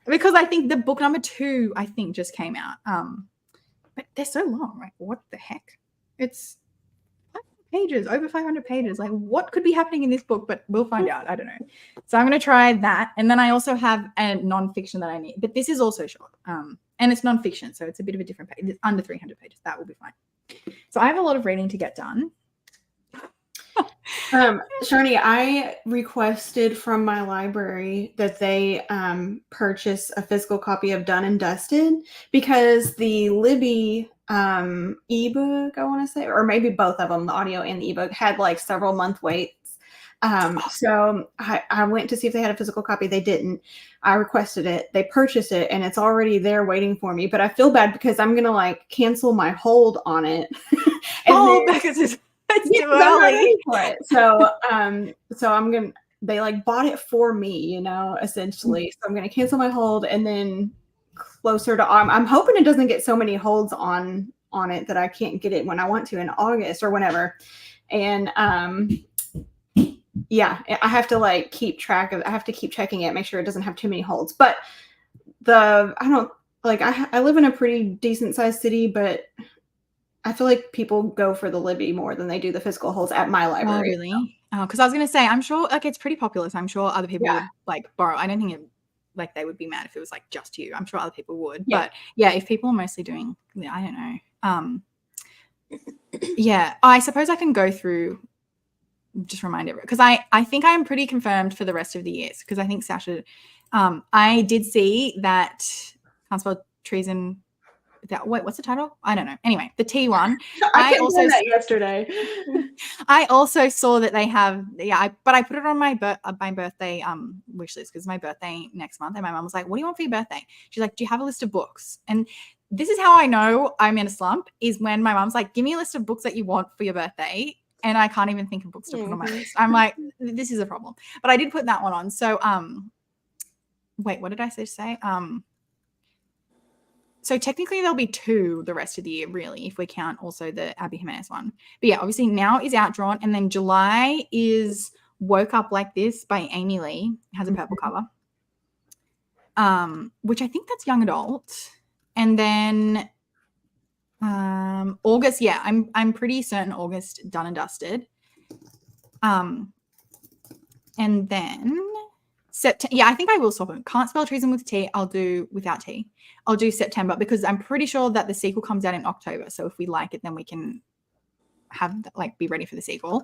Because I think the book number 2, I think, just came out. But they're so long. Like, what the heck? It's pages, over 500 pages. Like, what could be happening in this book? But we'll find out. I don't know. So I'm going to try that. And then I also have a nonfiction that I need. But this is also short. And it's nonfiction. So it's a bit of a different page. It's under 300 pages. That will be fine. So I have a lot of reading to get done. Shani, I requested from my library that they purchase a physical copy of Done and Dusted because the Libby ebook, I want to say, or maybe both of them, the audio and the ebook, had like several month waits. So I went to see if they had a physical copy. They didn't. I requested it. They purchased it, and it's already there waiting for me. But I feel bad because I'm gonna like cancel my hold on it. Because it's yeah, too I'm not early. ready for it. So I'm gonna. They like bought it for me, essentially. So I'm gonna cancel my hold, and then closer to. I'm hoping it doesn't get so many holds on it that I can't get it when I want to in August or whenever. And yeah, I have to like keep track of. I have to keep checking it, make sure it doesn't have too many holds. But I don't like. I live in a pretty decent sized city, but I feel like people go for the Libby more than they do the physical holds at my library. Oh, really? Oh, because I was going to say, I'm sure like it's pretty popular. So I'm sure other people would like borrow. I don't think like they would be mad if it was like just you. I'm sure other people would. Yeah. But yeah, if people are mostly doing, I don't know. Yeah, I suppose I can go through, just remind everyone, because I think I'm pretty confirmed for the rest of the years because I think Sasha, I did see that Can't Spell Treason. Wait, what's the title? I don't know. Anyway, the T one. I also that yesterday. I also saw that they have, but I put it on my birthday wish list because it's my birthday next month, and my mom was like, "What do you want for your birthday?" She's like, "Do you have a list of books?" And this is how I know I'm in a slump, is when my mom's like, "Give me a list of books that you want for your birthday," and I can't even think of books to put on my list. I'm like, this is a problem. But I did put that one on. So wait, what did I say? So technically there'll be 2 the rest of the year, really, if we count also the Abby Jimenez one. But yeah, obviously Now is Outdrawn, and then July is Woke Up Like This by Amy Lee. It has a purple cover, which I think that's young adult. And then August, yeah, I'm pretty certain August, Done and Dusted. And then September, yeah, I think I will swap them. Can't Spell Treason with T. I'll do without T. I'll do September because I'm pretty sure that the sequel comes out in October. So if we like it, then we can be ready for the sequel.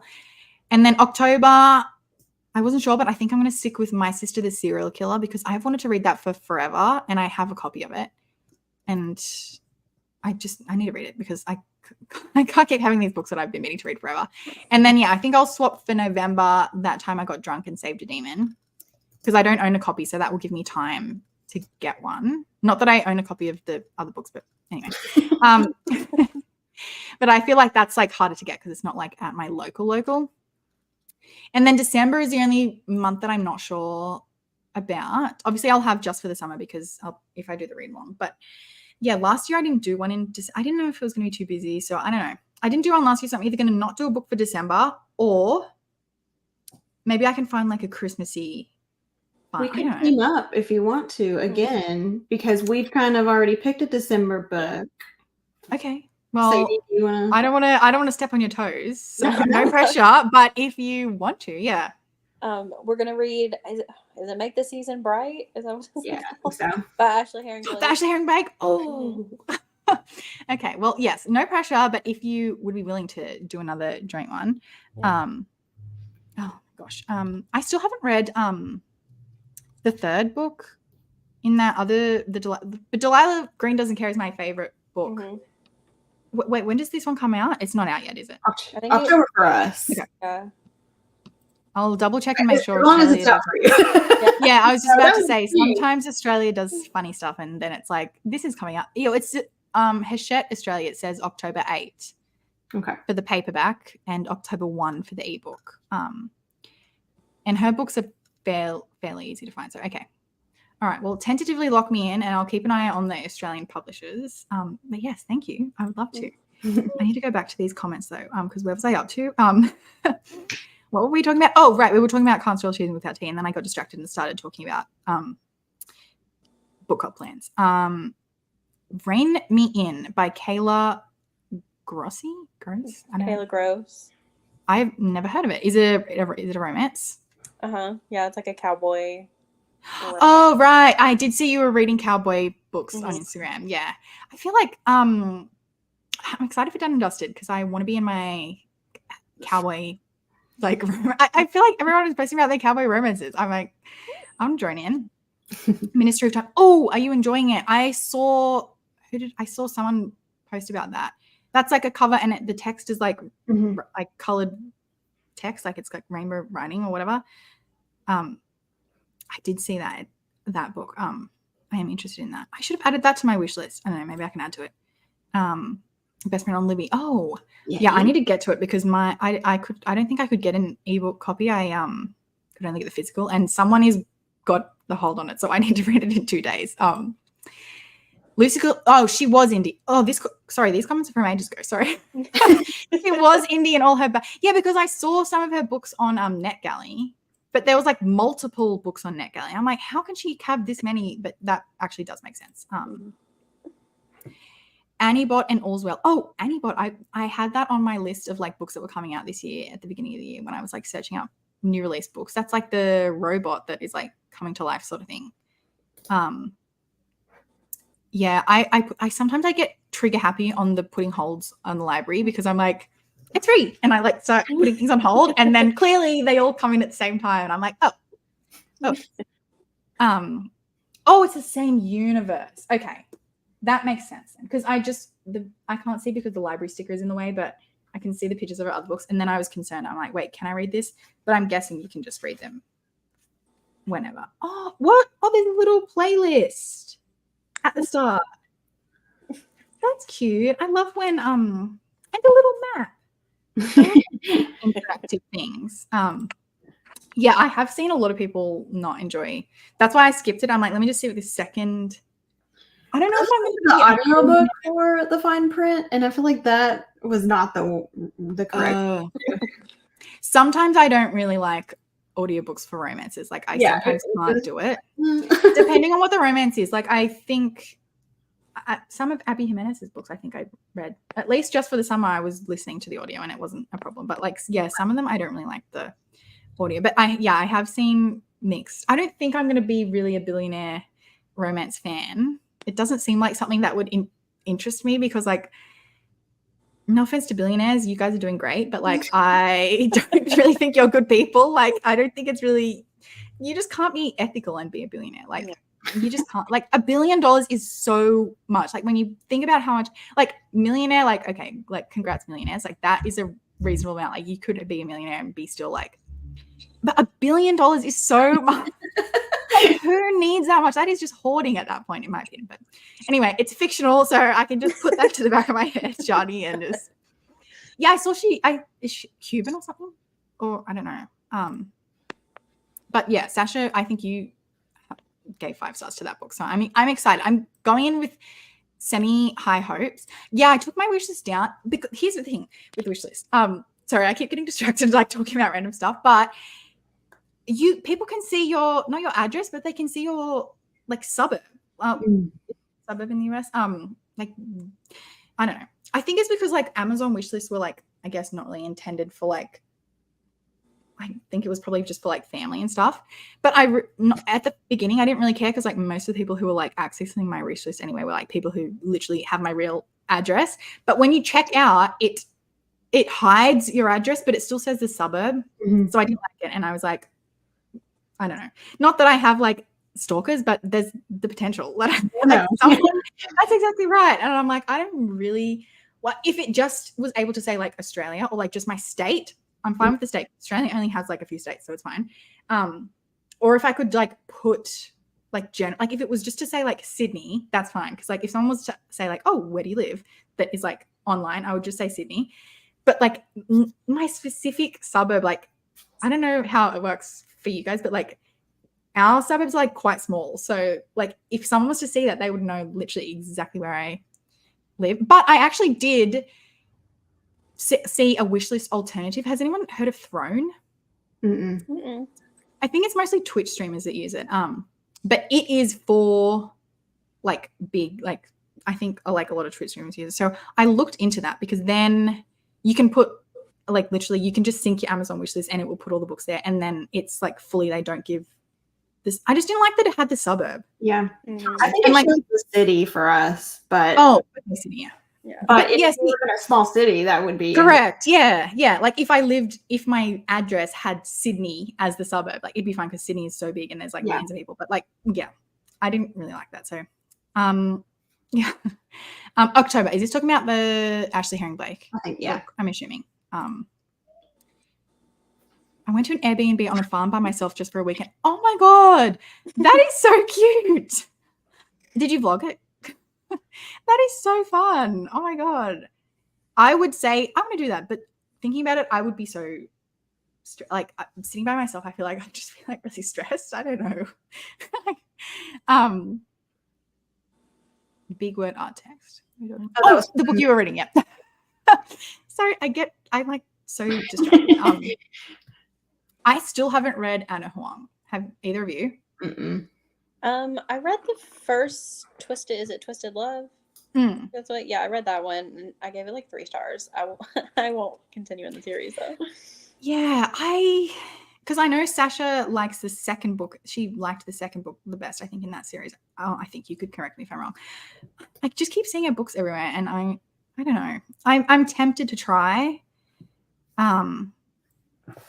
And then October, I wasn't sure, but I think I'm going to stick with My Sister the Serial Killer because I've wanted to read that for forever, and I have a copy of it. And I need to read it because I can't keep having these books that I've been meaning to read forever. And then, yeah, I think I'll swap for November That Time I Got Drunk and Saved a Demon because I don't own a copy, so that will give me time to get one. Not that I own a copy of the other books, but anyway. But I feel like that's like harder to get because it's not like at my local. And then December is the only month that I'm not sure about. Obviously, I'll have Just for the Summer because if I do the read along. But yeah, last year I didn't do one I didn't know if it was going to be too busy, so I don't know. I didn't do one last year, so I'm either going to not do a book for December or maybe I can find like a Christmassy. We can team up if you want to again because we've kind of already picked a December book. Okay. Well, Sadie, do you wanna... I don't want to step on your toes. So no pressure, but if you want to, yeah. We're gonna read. Is it Make the Season Bright? Is that what it's called? So. By Ashley Herring. Ashley Herring Blake. Oh. Okay. Well, yes, no pressure, but if you would be willing to do another joint one, oh gosh, I still haven't read the third book in that other but Delilah Green Doesn't Care is my favorite book. Mm-hmm. Wait, when does this one come out? It's not out yet, is it? I think October for us. Okay. Yeah. I'll double check and make sure. As long as it's out for you. Yeah, I was just about to say sometimes Australia does funny stuff and then it's like this is coming out. It's Hachette Australia. It says October 8. Okay. For the paperback and October 1 for the ebook. And her books are fairly easy to find. So okay. All right. Well, tentatively lock me in and I'll keep an eye on the Australian publishers. But yes, thank you. I would love to. I need to go back to these comments though, because where was I up to? What were we talking about? Oh, right. We were talking about Can't Spell Treason Without T, and then I got distracted and started talking about book club plans. Rein Me In by Kayla Grossi? Kayla Gross. I've never heard of it. Is it a romance? Yeah, it's like a cowboy. Oh, right. I did see you were reading cowboy books on Mhm. Instagram. Yeah. I feel like I'm excited for Done and Dusted because I want to be in my cowboy like I feel like everyone is posting about their cowboy romances. I'm like, I'm joining in. Ministry of Time. Oh, are you enjoying it? I saw someone post about that. That's like a cover and the text is like Mhm. like colored text, like it's like rainbow writing or whatever. I did see that book. I am interested in that. I should have added that to my wish list. I don't know, maybe I can add to it. Best Friend on Libby. Oh, yeah, I need to get to it because I don't think I could get an ebook copy. I could only get the physical, and someone has got the hold on it, so I need to read it in 2 days. Lucy, she was indie. Oh, these comments are from ages ago. Sorry. It was indie and all her yeah, because I saw some of her books on NetGalley, but there was like multiple books on NetGalley. I'm like, how can she have this many? But that actually does make sense. Annie Bot and All's Well. Oh, Annie Bot. I had that on my list of like books that were coming out this year at the beginning of the year when I was like searching up new release books. That's like the robot that is like coming to life sort of thing. Yeah, I sometimes I get trigger happy on the putting holds on the library because I'm like, it's free. And I like start putting things on hold and then clearly they all come in at the same time. And I'm like, oh, it's the same universe. Okay. That makes sense. Because I can't see because the library sticker is in the way, but I can see the pictures of her other books. And then I was concerned. I'm like, wait, can I read this? But I'm guessing you can just read them whenever. Oh, what? Oh, there's a little playlist at the start. That's cute. I love when and a little map. Interactive things. Yeah, I have seen a lot of people not enjoy. That's why I skipped it. I'm like, let me just see what this second. I don't know if I'm going to the audiobook for the fine print, and I feel like that was not the correct. Sometimes I don't really like audiobooks for romances. Like I sometimes can't do it. Depending on what the romance is. Like I think some of Abby Jimenez's books I think I read. At least just for the summer I was listening to the audio and it wasn't a problem. But like, yeah, some of them I don't really like the audio. But I have seen mixed. I don't think I'm going to be really a billionaire romance fan. It doesn't seem like something that would interest me because like, no offense to billionaires, you guys are doing great, but like I don't really think you're good people. Like I don't think it's really, you just can't be ethical and be a billionaire. Like you just can't. Like $1 billion is so much. Like when you think about how much, like millionaire, like okay, like congrats millionaires, like that is a reasonable amount. Like you could be a millionaire and be still like, but $1 billion is so much. Like, who needs that much? That is just hoarding at that point, in my opinion. But anyway, it's fictional, so I can just put that to the back of my head, Johnny, and just I saw is she Cuban or something, or I don't know. But yeah, Sasha, I think you gave 5 stars to that book, so I'm excited. I'm going in with semi-high hopes. Yeah, I took my wish list down because here's the thing with the wish list. Sorry, I keep getting distracted like talking about random stuff, but people can see not your address, but they can see your like suburb, suburb in the US. Like I don't know. I think it's because like Amazon wish lists were like I guess not really intended for like. I think it was probably just for like family and stuff. But at the beginning I didn't really care because like most of the people who were like accessing my wish list anyway were like people who literally have my real address. But when you check out, it hides your address, but it still says the suburb. Mm-hmm. So I didn't like it, and I was like. I don't know. Not that I have like stalkers, but there's the potential. That's exactly right. And I'm like, I don't really. What if it just was able to say like Australia or like just my state? I'm fine with the state. Australia only has like a few states, so it's fine. Or if I could like put like like if it was just to say like Sydney, that's fine. Because like if someone was to say like, oh, where do you live? That is like online, I would just say Sydney. But like my specific suburb, like I don't know how it works for you guys, but like our suburbs are like quite small. So like if someone was to see that, they would know literally exactly where I live. But I actually did see a wishlist alternative. Has anyone heard of Throne? Mm-mm. I think it's mostly Twitch streamers that use it. But it is for like big, like I think like a lot of Twitch streamers use it. So I looked into that because then you can put like literally you can just sync your Amazon wishlist and it will put all the books there, and then it's like fully they don't give this. I just didn't like that it had the suburb. Yeah. Mhm. I think And, it like- shows the city for us, but Oh, okay, Sydney, yeah. Yeah. but if yes, you were in a small city, that would be Correct. Yeah. Yeah. Like if my address had Sydney as the suburb, like it'd be fine because Sydney is so big and there's like Yeah. millions of people. But like, yeah, I didn't really like that. So, yeah. October. Is this talking about the Ashley Herring Blake? I think, yeah. book, I'm assuming. I went to an Airbnb on a farm by myself just for a weekend. Oh my God. That is so cute. Did you vlog it? That is so fun. Oh my God. I would say I'm going to do that, but thinking about it, I would be so like sitting by myself. I feel like I'd just be like really stressed. I don't know. Big word art text. that Oh, was the book you were reading. Yep. So I'm like so distracted. I still haven't read Anna Huang. Have either of you? Mm-mm. I read the first Twisted Love? Mm. That's what. Yeah, I read that one, and I gave it like 3 stars. I won't continue in the series though. Yeah, because I know Sasha likes the second book. She liked the second book the best, I think, in that series. Oh, I think you could correct me if I'm wrong. I just keep seeing her books everywhere, and I don't know. I'm tempted to try.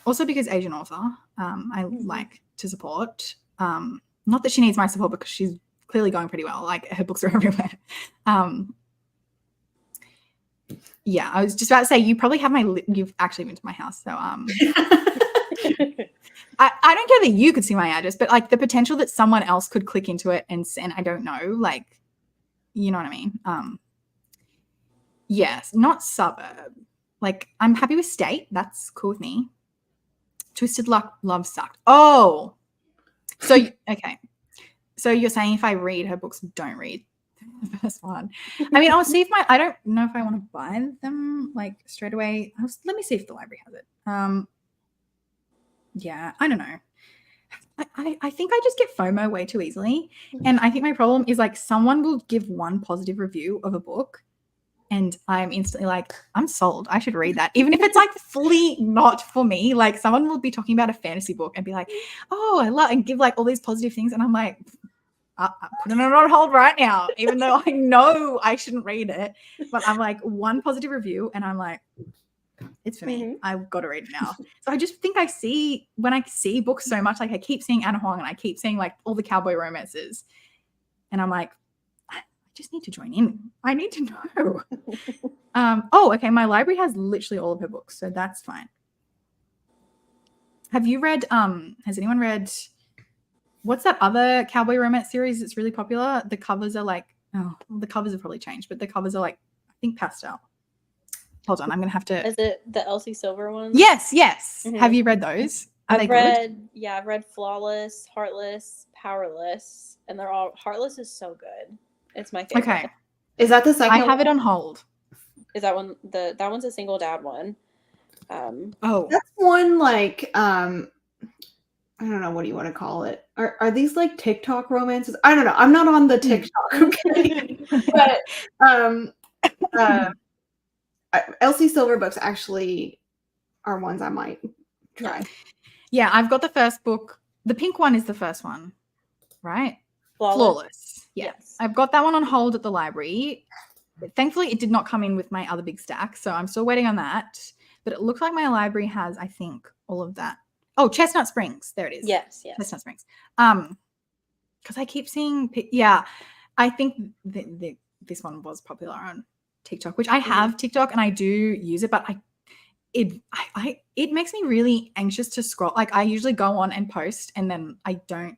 Also because Asian author, I like to support. Not that she needs my support because she's clearly going pretty well. Like her books are everywhere. Yeah, I was just about to say you probably have you've actually been to my house, so I don't care that you could see my address, but like the potential that someone else could click into it and I don't know, like, you know what I mean? Yes, not suburb. Like I'm happy with state. That's cool with me. Twisted Love sucked. Oh, so okay. So you're saying if I read her books, don't read the first one. I mean, I'll see if I don't know if I want to buy them like straight away. Let me see if the library has it. Yeah, I don't know. I think I just get FOMO way too easily. And I think my problem is like someone will give one positive review of a book and I'm instantly like, I'm sold. I should read that. Even if it's like fully not for me. Like someone will be talking about a fantasy book and be like, oh, I love, and give like all these positive things. And I'm like, I'm putting it on hold right now, even though I know I shouldn't read it. But I'm like, one positive review and I'm like, it's for me. I've got to read it now. So I just think when I see books so much, like I keep seeing Anna Huang and I keep seeing like all the cowboy romances. And I'm like, I just need to join in. I need to know. Oh, okay. My library has literally all of her books. So that's fine. Have you read, has anyone read, what's that other cowboy romance series that's really popular? The covers are like, the covers have probably changed, but the covers are like, I think pastel. Hold on, I'm going to have to. Is it the Elsie Silver ones? Yes. Mm-hmm. Have you read those? I've read Flawless, Heartless, Powerless, and they're all, Heartless is so good. It's my favorite. Okay. Is that the second? I have it on hold. Is that one, that one's a single dad one. That's one like, I don't know, what do you want to call it? Are these like TikTok romances? I don't know. I'm not on the TikTok, okay? But Elsie Silver books actually are ones I might try. Yeah, I've got the first book. The pink one is the first one, right? Flawless. Yeah. Yes. I've got that one on hold at the library. Thankfully, it did not come in with my other big stack, so I'm still waiting on that. But it looks like my library has, I think, all of that. Oh, Chestnut Springs. There it is. Yes. Chestnut Springs. Because I keep seeing, I think this one was popular on TikTok, which I have TikTok and I do use it, but it makes me really anxious to scroll. Like I usually go on and post and then I don't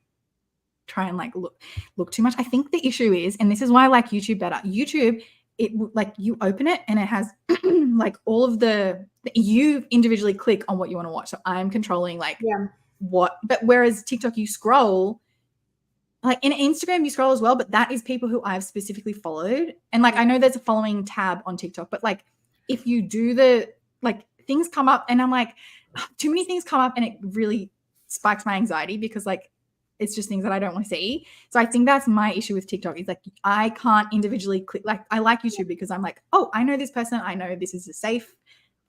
try and like look too much. I think the issue is, and this is why I like YouTube better. YouTube, it like you open it and it has like all of you individually click on what you want to watch. So I'm controlling like what, but whereas TikTok you scroll, like in Instagram you scroll as well, but that is people who I've specifically followed. And like I know there's a following tab on TikTok, but like if you do things come up and I'm like, too many things come up and it really spikes my anxiety because like it's just things that I don't want to see. So I think that's my issue with TikTok. It's like I can't individually click. Like I like YouTube because I'm like, oh, I know this person. I know this is a safe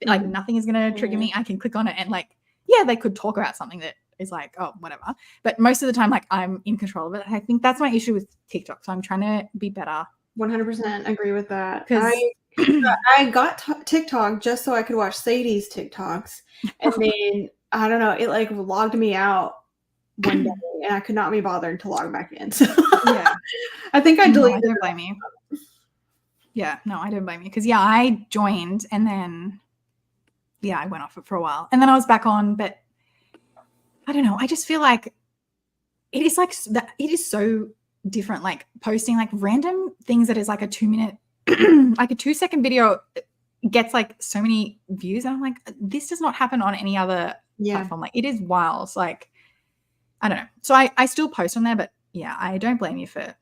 like nothing is going to trigger me. I can click on it and like, yeah, they could talk about something that is like, oh, whatever. But most of the time, like I'm in control of it. I think that's my issue with TikTok. So I'm trying to be better. 100% agree with that. 'Cause- I got TikTok just so I could watch Sadie's TikToks, and then I don't know, it like logged me out one day, and I could not be bothered to log back in. So Yeah. I think I No, I deleted don't blame you. Yeah, no, I don't blame you. Because, yeah, I joined and then, yeah, I went off it for a while. And then I was back on, but I don't know. I just feel like it is like that. It is so different. Like posting like random things that is like a 2-minute, like a 2-second video gets like so many views. And I'm like, this does not happen on any other platform. Like it is wild. Like, I don't know. So I still post on there, but yeah, I don't blame you for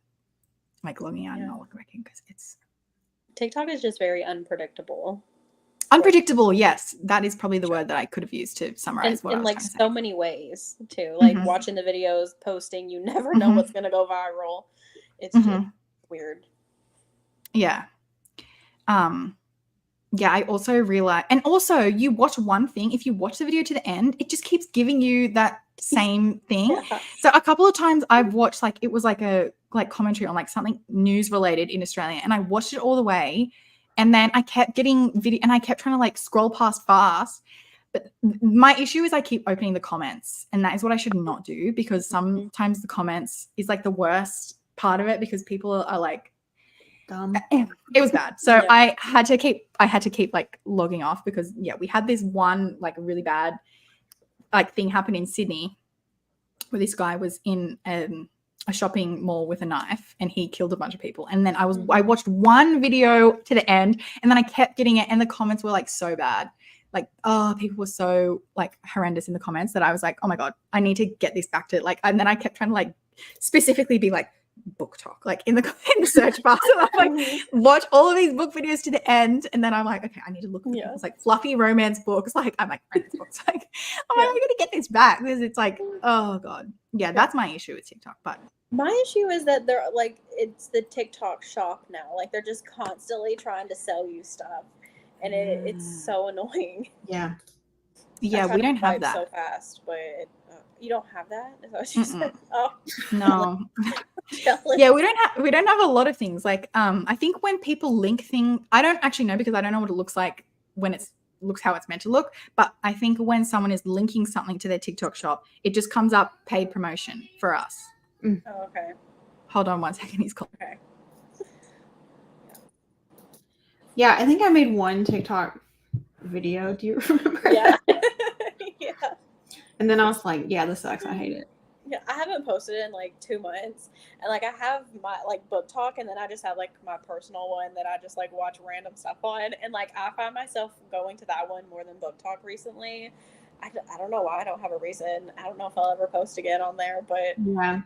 like logging out and not looking back in because it's TikTok is just very unpredictable. Unpredictable, yes. That is probably the word that I could have used to summarize what I in was like trying to say. so many ways too. Like Mhm. watching the videos, posting, you never know what's gonna go viral. It's just weird. Yeah. Yeah, I also realized, and also you watch one thing, if you watch the video to the end, it just keeps giving you that same thing. Yeah. So a couple of times I've watched like it was like a like commentary on like something news related in Australia, and I watched it all the way, and then I kept getting video, and I kept trying to like scroll past fast. But my issue is I keep opening the comments, and that is what I should not do because sometimes the comments is like the worst part of it because people are like dumb. It was bad. So Yeah. I had to keep like logging off because we had this one like really bad like thing happen in Sydney where this guy was in a shopping mall with a knife and he killed a bunch of people. And then I watched one video to the end and then I kept getting it and the comments were like so bad. Like, oh, people were so like horrendous in the comments that I was like, oh my God, I need to get this back to like, and then I kept trying to like specifically be like book talk, like in the search bar. So I'm like, watch all of these book videos to the end. And then I'm like, okay, I need to look at people's like fluffy romance books. Like I'm like, romance books. Like, I'm like, I'm going to get this back because it's like, oh God. Yeah, that's my issue with TikTok. But my issue is that they're like, it's the TikTok shop now. Like they're just constantly trying to sell you stuff. And it's so annoying. Yeah. Yeah, we don't have that. So fast, but you don't have that? Is that what you said? Oh no. Yeah, we don't have a lot of things. Like I think when people link things, I don't actually know because I don't know what it looks like when it looks how it's meant to look. But I think when someone is linking something to their TikTok shop, it just comes up paid promotion for us. Oh, okay. Hold on 1 second. He's calling. Okay. Yeah, I think I made one TikTok video. Do you remember? Yeah. Yeah. And then I was like, yeah, this sucks. I hate it. Yeah, I haven't posted in like 2 months. And like I have my like book talk and then I just have like my personal one that I just like watch random stuff on. And like I find myself going to that one more than book talk recently. I don't know why. I don't have a reason. I don't know if I'll ever post again on there, but yeah.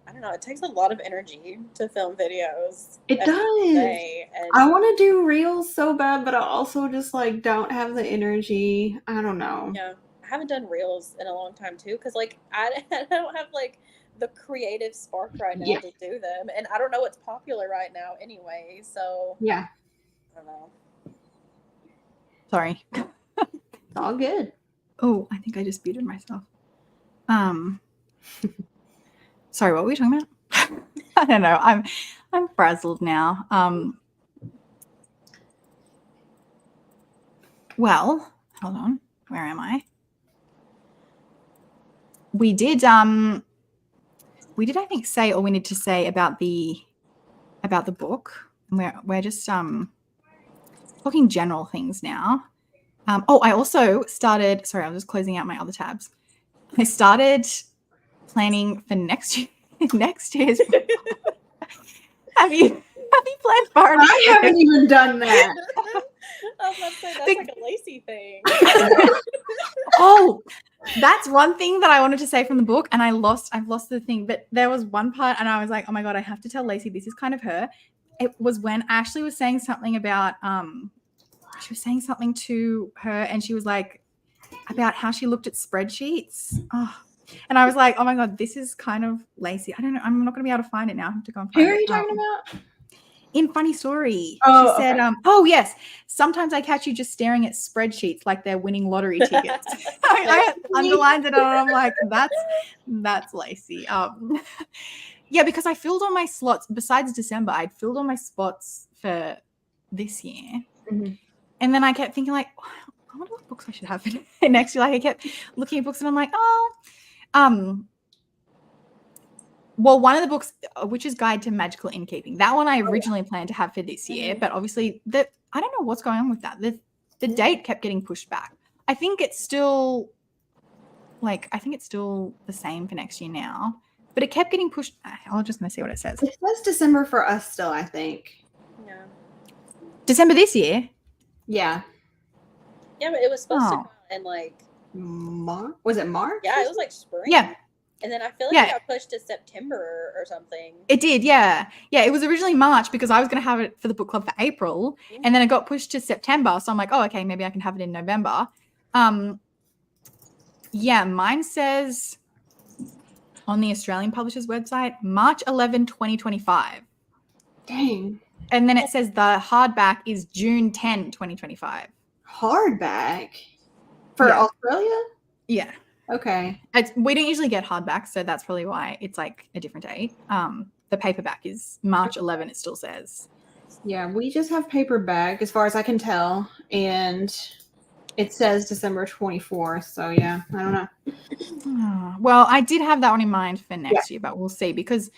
I don't know. It takes a lot of energy to film videos. It does. And I want to do reels so bad, but I also just like don't have the energy. I don't know. Yeah, I haven't done reels in a long time too, because like I don't have like the creative spark right now to do them, and I don't know what's popular right now anyway. So yeah, I don't know. Sorry. It's all good. Oh, I think I just muted myself. Sorry, what were we talking about? I don't know. I'm frazzled now. Well, hold on. Where am I? We did I think say all we need to say about the book. We're just talking general things now. I also started, sorry, I was just closing out my other tabs. I started planning for next year's have you planned far enough? I haven't even done that. I was about to say that's like a Lacey thing. Oh, that's one thing that I wanted to say from the book, and I've lost the thing. But there was one part, and I was like, oh my God, I have to tell Lacey this is kind of her. It was when Ashley was saying something about she was saying something to her, and she was like about how she looked at spreadsheets. Oh. And I was like, oh my God, this is kind of Lacey. I don't know. I'm not going to be able to find it now. I have to go and find it. Who are you talking about? in Funny Story. Oh, She said, okay. oh yes, sometimes I catch you just staring at spreadsheets like they're winning lottery tickets. I underlined it and I'm like, that's Lacey. Yeah, because I filled all my slots besides December. I'd filled all my spots for this year. Mhm. And then I kept thinking like, I wonder what books I should have for next year. Like I kept looking at books and I'm like, well, one of the books, Witch's Guide to Magical Innkeeping, that one I originally planned to have for this year, but obviously I don't know what's going on with that. The date kept getting pushed back. I think it's still the same for next year now, but it kept getting pushed. I'll just see what it says. It says December for us still, I think. Yeah. December this year. Yeah. Yeah, but it was supposed to come out in like Was it March? Yeah, it was like spring. Yeah. And then I feel like it got pushed to September or something. It did, yeah. Yeah, it was originally March because I was going to have it for the book club for April, and then it got pushed to September. So I'm like, oh, okay, maybe I can have it in November. Yeah, mine says on the Australian Publishers website, March 11, 2025. Dang. And then it says the hardback is June 10, 2025. Hardback? For Australia? Yeah. Okay. We don't usually get hardbacks, so that's probably why it's like a different date. The paperback is March 11, it still says. Yeah, we just have paperback as far as I can tell, and it says December 24th, so yeah, I don't know. Well, I did have that one in mind for next year, but we'll see because,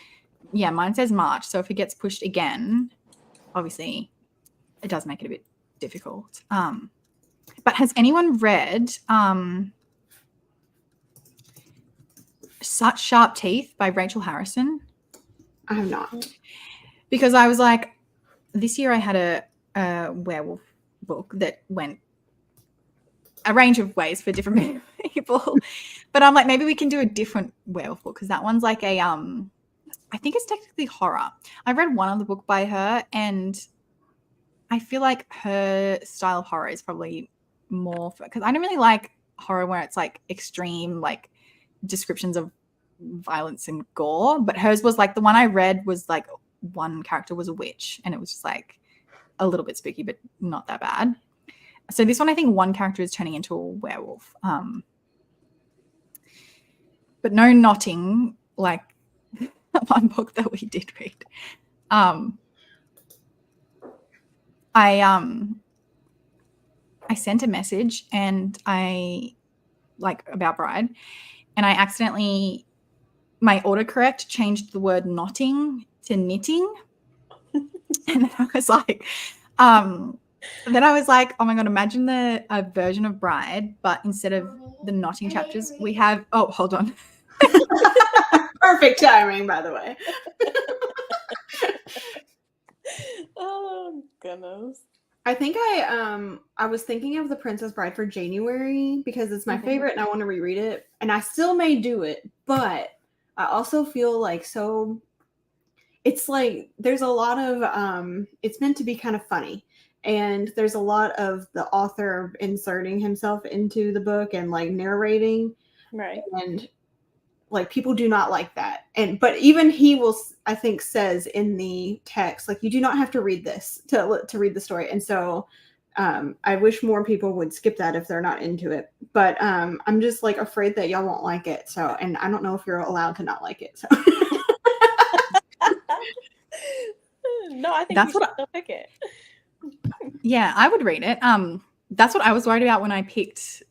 yeah, mine says March, so if it gets pushed again, obviously it does make it a bit difficult. But has anyone read Such Sharp Teeth by Rachel Harrison? I have not. Because I was like, this year I had a werewolf book that went a range of ways for different people. But I'm like, maybe we can do a different werewolf book because that one's like a I think it's technically horror. I've read one other book by her and I feel like her style of horror is probably more because I don't really like horror where it's like extreme like descriptions of violence and gore, but hers was like the one I read was like one character was a witch and it was just like a little bit spooky but not that bad. So this one I think one character is turning into a werewolf, but no knotting like one book that we did read. I sent a message and I like about Bride and I accidentally my autocorrect changed the word knotting to knitting. And then I was like, oh my God, imagine a version of Bride, but instead of the knotting chapters, we have, oh, hold on. Perfect timing, by the way. Oh, goodness. I think I was thinking of The Princess Bride for January because it's my favorite and I want to reread it. And I still may do it, but I also feel like it's like there's a lot of it's meant to be kind of funny. And there's a lot of the author inserting himself into the book and like narrating. Right. And like people do not like that. But even he will, I think, says in the text, like, you do not have to read this to read the story. And so I wish more people would skip that if they're not into it. But I'm just like afraid that y'all won't like it. So, and I don't know if you're allowed to not like it. So. No, I think That's you should still pick it. Yeah, I would read it. That's what I was worried about when I picked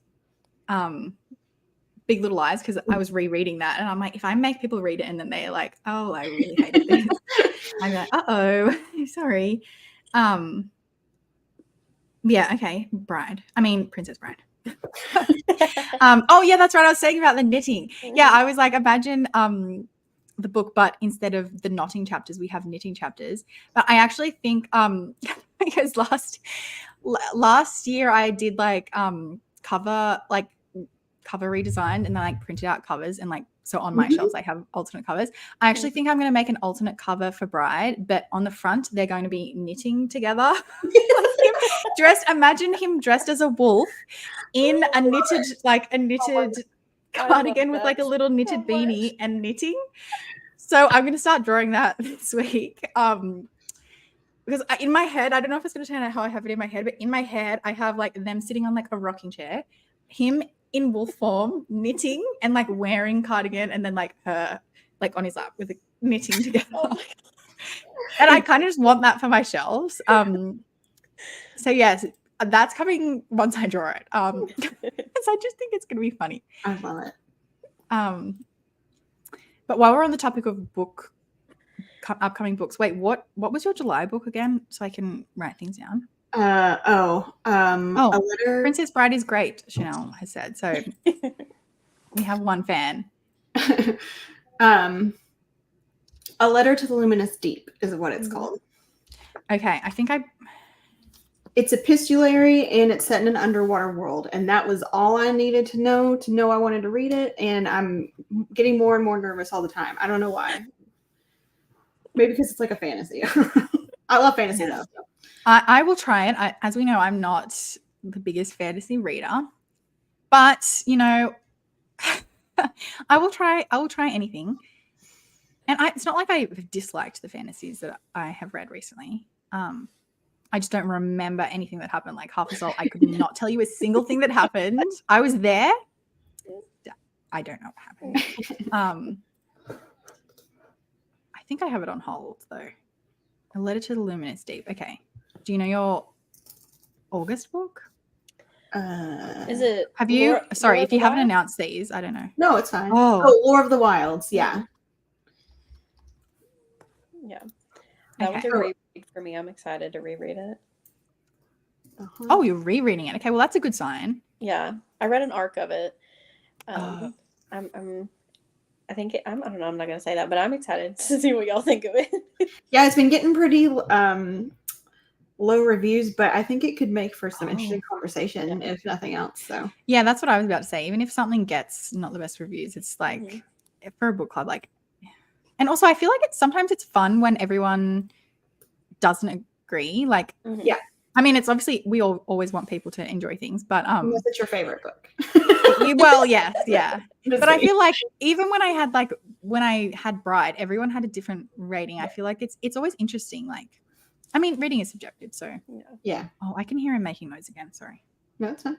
Big Little Lies because I was rereading that and I'm like, if I make people read it and then they're like, oh, I really hated this, I'm like, uh-oh, sorry. Yeah, okay, Princess Bride. Oh yeah, that's right. I was saying about the knitting. Yeah, I was like, imagine the book, but instead of the knotting chapters, we have knitting chapters. But I actually think because last year I did like cover redesign and then like printed out covers and like so on my shelves I have alternate covers. I actually think I'm going to make an alternate cover for Bride, but on the front they're going to be knitting together. Imagine him dressed as a wolf in a knitted cardigan with like a little knitted beanie and knitting. So I'm going to start drawing that this week. because in my head, I don't know if it's going to turn out how I have it in my head, but in my head, I have like them sitting on like a rocking chair, him in wolf form, knitting and like wearing cardigan, and then like her like on his lap with the knitting together. Oh my And I kind of just want that for my shelves. So yes, that's coming once I draw it. Because I just think it's going to be funny. I love it. But while we're on the topic of upcoming books, wait, what was your July book again? So I can write things down. A letter. Princess Bride is great, Chanel has said. So we have one fan. A Letter to the Luminous Deep is what it's called. Okay, I think It's epistolary and it's set in an underwater world, and that was all I needed to know I wanted to read it. And I'm getting more and more nervous all the time. I don't know why. Maybe because it's like a fantasy. I love fantasy though. So. I will try it. As we know, I'm not the biggest fantasy reader, but you know, I will try anything. And it's not like I've disliked the fantasies that I have read recently. I just don't remember anything that happened. Like Half a Soul, I could not tell you a single thing that happened. I was there. I don't know what happened. I think I have it on hold though. A Letter to the Luminous Deep. Okay. Do you know your August book? Is it? Have you? Lore, Sorry, Lore if you of the haven't Wild? announced these, I don't know. No, it's fine. Oh. Lore of the Wilds. Yeah. Yeah. That was Okay. a reread for me. I'm excited to reread it. Uh-huh. Oh, you're rereading it. Okay, well that's a good sign. Yeah, I read an arc of it. Uh. I think I don't know. I'm not gonna say that, but I'm excited to see what y'all think of it. Yeah, it's been getting pretty low reviews, but I think it could make for some interesting conversation, if nothing else. So Yeah, that's what I was about to say. Even if something gets not the best reviews, it's like for a book club, like, and also I feel like sometimes it's fun when everyone doesn't agree. Like, Yeah. I mean, it's obviously we all always want people to enjoy things, but unless it's your favorite book. well, yes, yeah. Just But I kidding. feel like even when I had Bride, everyone had a different rating. I feel like it's always interesting. Like, I mean, reading is subjective, so Yeah. oh, I can hear him making noise again. Sorry. No, it's fine.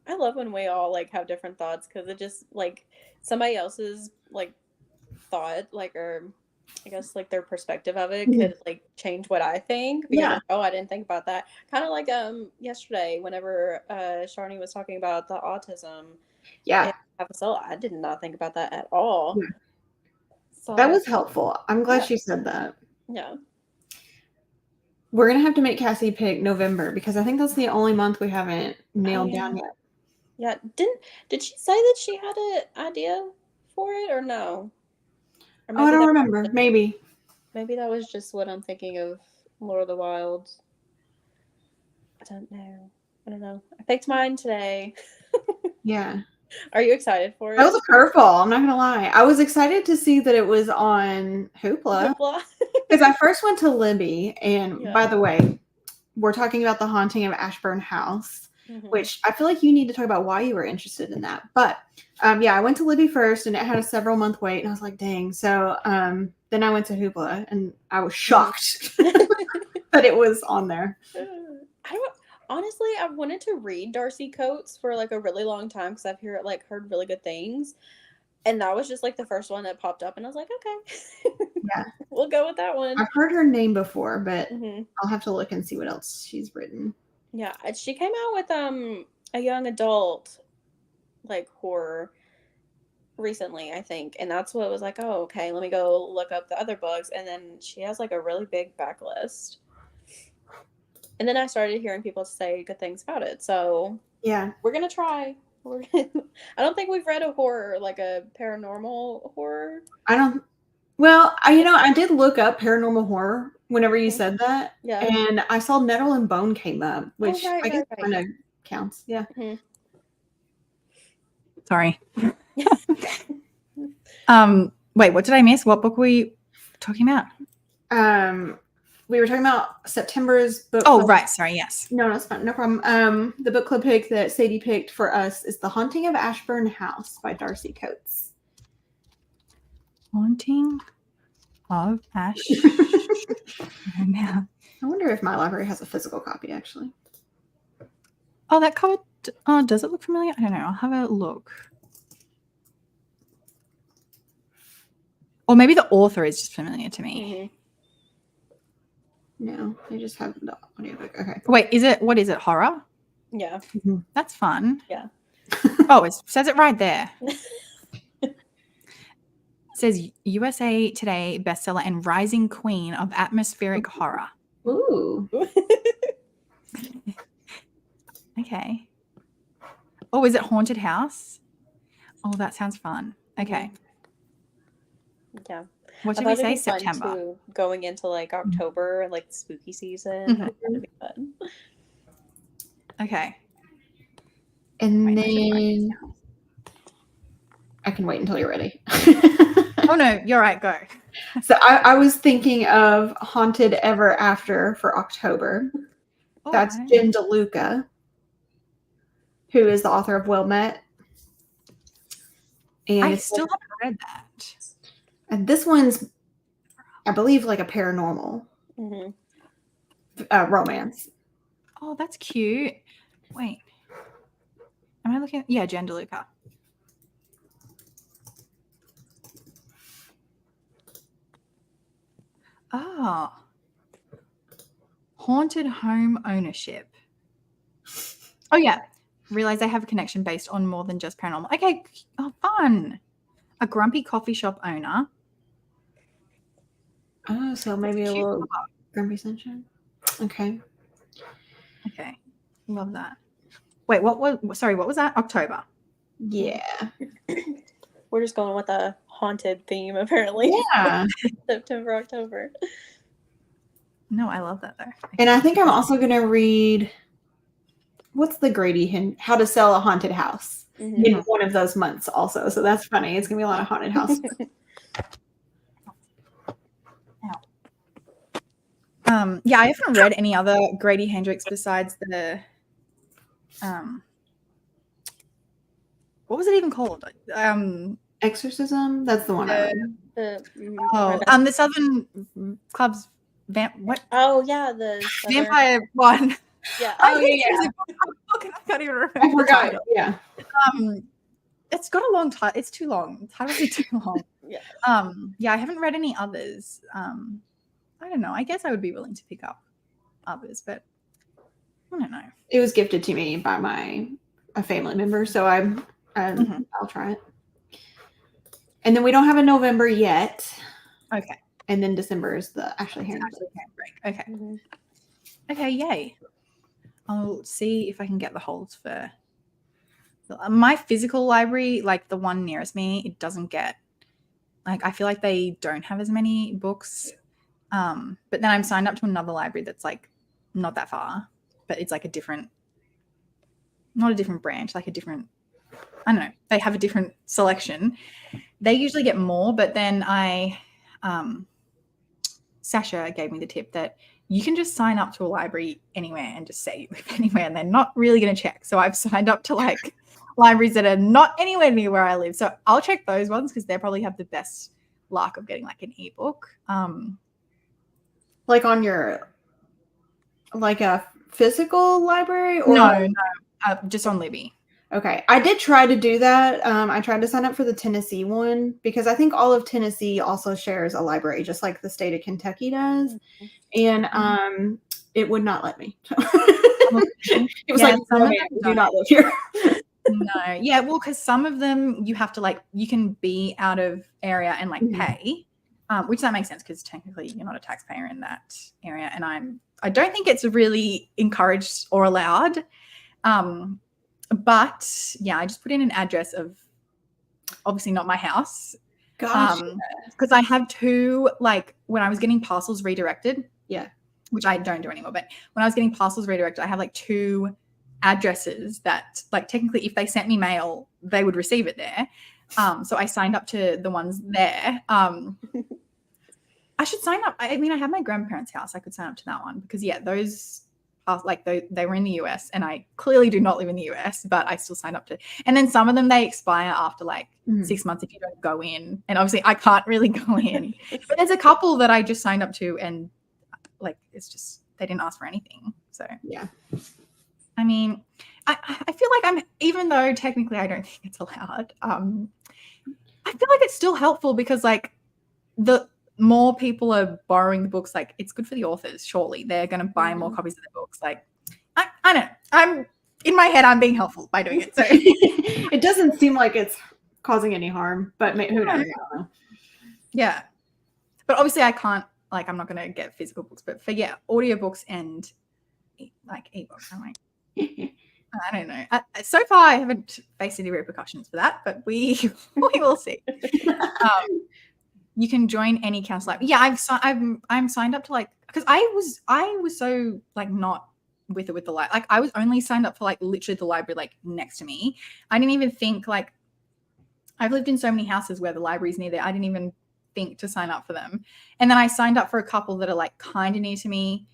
I love when we all like have different thoughts because it just like somebody else's like thought, like, or I guess like their perspective of it could like change what I think. Because, Yeah. oh, I didn't think about that. Kind of like yesterday whenever Sharni was talking about the autism. Yeah. Half a Soul, I did not think about that at all. Yeah. So That was helpful. I'm glad Yeah. she said that. yeah. We're gonna have to make Cassie pick November because I think that's the only month we haven't nailed down yet. Yeah. Did she say that she had an idea for it or no? Or Oh, I don't that- remember. Maybe. Maybe that was just what I'm thinking of Lord of the Wilds. I don't know. I picked mine today. Yeah. Are you excited for it? That was a curveball. I'm not gonna lie. I was excited to see that it was on Hoopla Hoopla. because I first went to Libby, and Yeah. by the way, we're talking about The Haunting of Ashburn House, Mhm. which I feel like you need to talk about why you were interested in that. But yeah, I went to Libby first, and it had a several month wait, and I was like, dang. So then I went to Hoopla, and I was shocked that it was on there. Honestly, I've wanted to read Darcy Coates for like a really long time because I've heard really good things, and that was just like the first one that popped up, and I was like, okay, Yeah. we'll go with that one. I've heard her name before, but Mhm. I'll have to look and see what else she's written. Yeah, she came out with a young adult like horror recently, I think, and that's what was like, oh, okay, let me go look up the other books, and then she has like a really big backlist. And then I started hearing people say good things about it. So Yeah. we're going to try. I don't think we've read a horror, like a paranormal horror. I did look up paranormal horror whenever you said that. Yeah. And I saw Nettle and Bone came up, which right, I guess right. kind of counts. Yeah. Mhm. Sorry. Wait, what did I miss? What book were we talking about? We were talking about September's book. Oh, club. right. Sorry. Yes. No, it's fine. No problem. The book club pick that Sadie picked for us is The Haunting of Ashburn House by Darcy Coates. Haunting of Ash. Now. I wonder if my library has a physical copy, actually. Oh, that cover. Oh, does it look familiar? I don't know. I'll have a look. Or maybe the author is just familiar to me. No, I just have the audiobook. Okay. Wait, what is it? Horror? Yeah. That's fun. Yeah. Oh, it says it right there. It says USA Today bestseller and rising queen of atmospheric horror. Ooh. Okay. Oh, is it Haunted House? Oh, that sounds fun. Okay. Yeah. What I did we thought it'd say? be fun, September. too, going into like October, like spooky season. Mhm. I thought it'd be fun. Okay. And Wait, I should write this then down. I can wait until you're ready. Oh no, you're right. Go. So I was thinking of Haunted Ever After for October. Oh, That's I don't- Jen DeLuca, who is the author of Well Met. And I it's still haven't read that. and this one's, I believe, like a paranormal hmm romance. Oh, that's cute. Wait. Am I looking? Yeah, Jen DeLuca. Oh. Haunted home ownership. Oh, yeah. Realize they have a connection based on more than just paranormal. Okay. Oh, fun. A grumpy coffee shop owner. Oh, so maybe a Cute little cover. Grumpy Sunshine. Okay. Okay. Love that. Wait, what was that? October. Yeah. We're just going with a haunted theme, apparently. Yeah. September, October. No, I love that though. And I think I'm also going to read, what's the Grady How to Sell a Haunted House Mhm. in one of those months also. So that's funny. It's going to be a lot of haunted house. Yeah, I haven't read any other Grady Hendrix besides the what was it even called? Exorcism. That's the one I read. The Southern Club's what Oh yeah, the Southern- vampire one. Yeah. Oh, yeah. I can't even remember. I the forgot. title. Yeah. It's got a long title. It's too long. The title is too long. Yeah. Yeah, I haven't read any others. I don't know. I guess I would be willing to pick up others, but I don't know. It was gifted to me by a family member, so I'll try it. And then we don't have a November yet, Okay. and then December is the Ashley Hands. Okay. Mhm. Okay, yay. I'll see if I can get the holds for my physical library, like the one nearest me, it doesn't get, like, I feel like they don't have as many books. But then I'm signed up to another library that's like not that far, but it's like not a different branch, like a different, I don't know, they have a different selection. They usually get more, but then Sasha gave me the tip that you can just sign up to a library anywhere and just say you live anywhere and they're not really going to check. So I've signed up to like libraries that are not anywhere near where I live. So I'll check those ones because they probably have the best luck of getting like an ebook. Like on your, like a physical library? Or No, just on Libby. Okay. I did try to do that. I tried to sign up for the Tennessee one because I think all of Tennessee also shares a library, just like the state of Kentucky does. And it would not let me. It was like, some no, of ma'am, them you do don't. not live here. No. Yeah, well, because some of them you have to like, you can be out of area and like Mhm. pay, which that makes sense because technically you're not a taxpayer in that area. And I don't think it's really encouraged or allowed. But yeah, I just put in an address of obviously not my house. Gosh. Because I have two, like when I was getting parcels redirected. Yeah. Which I don't do anymore. But when I was getting parcels redirected, I have like two addresses that like technically if they sent me mail, they would receive it there. So I signed up to the ones there. I should sign up. I mean, I have my grandparents' house. I could sign up to that one because yeah, those like they were in the US, and I clearly do not live in the US, but I still signed up to. And then some of them, they expire after like 6 months if you don't go in. And obviously I can't really go in. But there's a couple that I just signed up to, and like it's just they didn't ask for anything. So Yeah. I mean, I feel like even though technically I don't think it's allowed, I feel like it's still helpful because like the more people are borrowing the books, like it's good for the authors. Surely they're going to buy more copies of the books. Like I don't know. I'm in my head, I'm being helpful by doing it. So It doesn't seem like it's causing any harm, but who knows? I don't know. Yeah, but obviously I can't. Like I'm not going to get physical books, but for audiobooks and like ebooks, I'm like. I don't know. So far, I haven't faced any repercussions for that, but we will see. You can join any council library. Yeah, I'm signed up to like because I was so like not with the library. Like I was only signed up for like literally the library like next to me. I didn't even think like I've lived in so many houses where the library's near there. I didn't even think to sign up for them, and then I signed up for a couple that are like kind of near to me.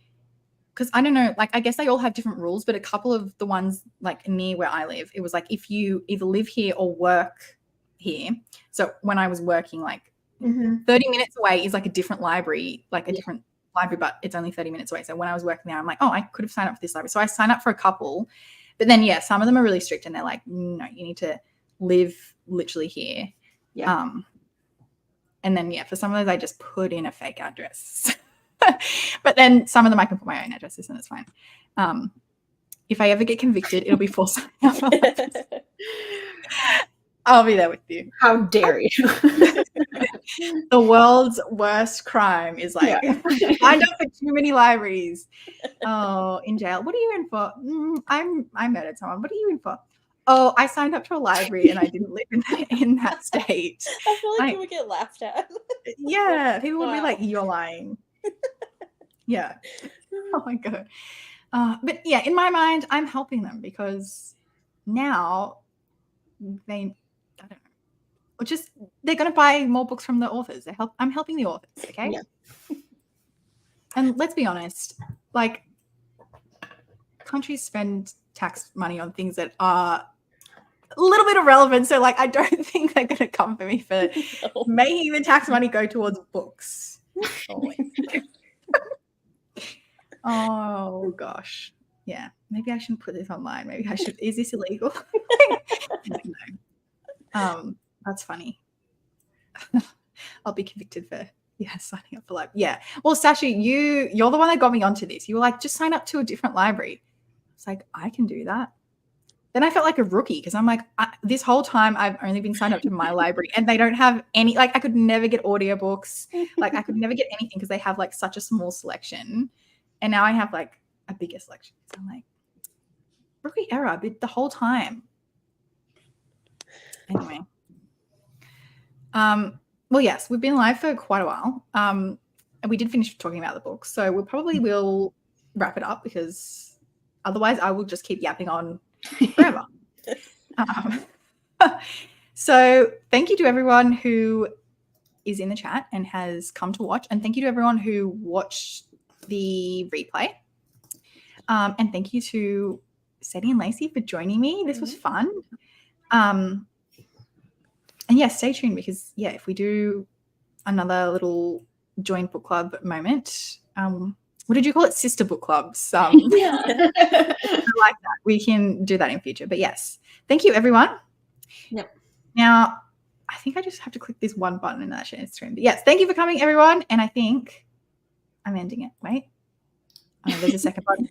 Because I don't know, like I guess they all have different rules, but a couple of the ones like near where I live, it was like if you either live here or work here. So when I was working, like 30 minutes away is like a different library, like a different library, but it's only 30 minutes away. So when I was working there, I'm like, oh, I could have signed up for this library. So I signed up for a couple, but then some of them are really strict and they're like, no, you need to live literally here. Yeah. And then for some of those, I just put in a fake address. But then some of them I can put my own addresses and it's fine. If I ever get convicted, it'll be for signing up. I'll be there with you. How dare you? The world's worst crime is like signed up for too many libraries. Oh, in jail. What are you in for? I murdered someone. What are you in for? Oh, I signed up to a library and I didn't live in that state. I feel like you would get laughed at. Yeah, people would be like, you're lying. Yeah. Oh my God. But in my mind, I'm helping them because now I don't know, or just they're going to buy more books from the authors. I'm helping the authors. Okay. Yeah. And let's be honest, like countries spend tax money on things that are a little bit irrelevant. So like, I don't think they're going to come for me for making the tax money go towards books. Oh gosh. Yeah. Maybe I shouldn't put this online. Maybe I should. Is this illegal? No. That's funny. I'll be convicted for signing up for library. Yeah. Well, Sashi, you're the one that got me onto this. You were like, just sign up to a different library. It's like, I can do that. Then I felt like a rookie because I'm like, this whole time I've only been signed up to my library and they don't have any, like I could never get audiobooks. Like I could never get anything because they have like such a small selection. And now I have like a bigger selection. So I'm like, rookie error the whole time. Anyway. Well, yes, we've been live for quite a while. And we did finish talking about the book. So we'll probably will wrap it up because otherwise I will just keep yapping on forever. So thank you to everyone who is in the chat and has come to watch. And thank you to everyone who watched the replay. And thank you to Sadie and Lacey for joining me. This was fun. And stay tuned because if we do another little joint book club moment, what did you call it? Sister book clubs. I like that. We can do that in future. But yes, thank you everyone. Yep. Now, I think I just have to click this one button in that share stream. But yes, thank you for coming everyone. And I think I'm ending it. Wait. Oh, there's a second button.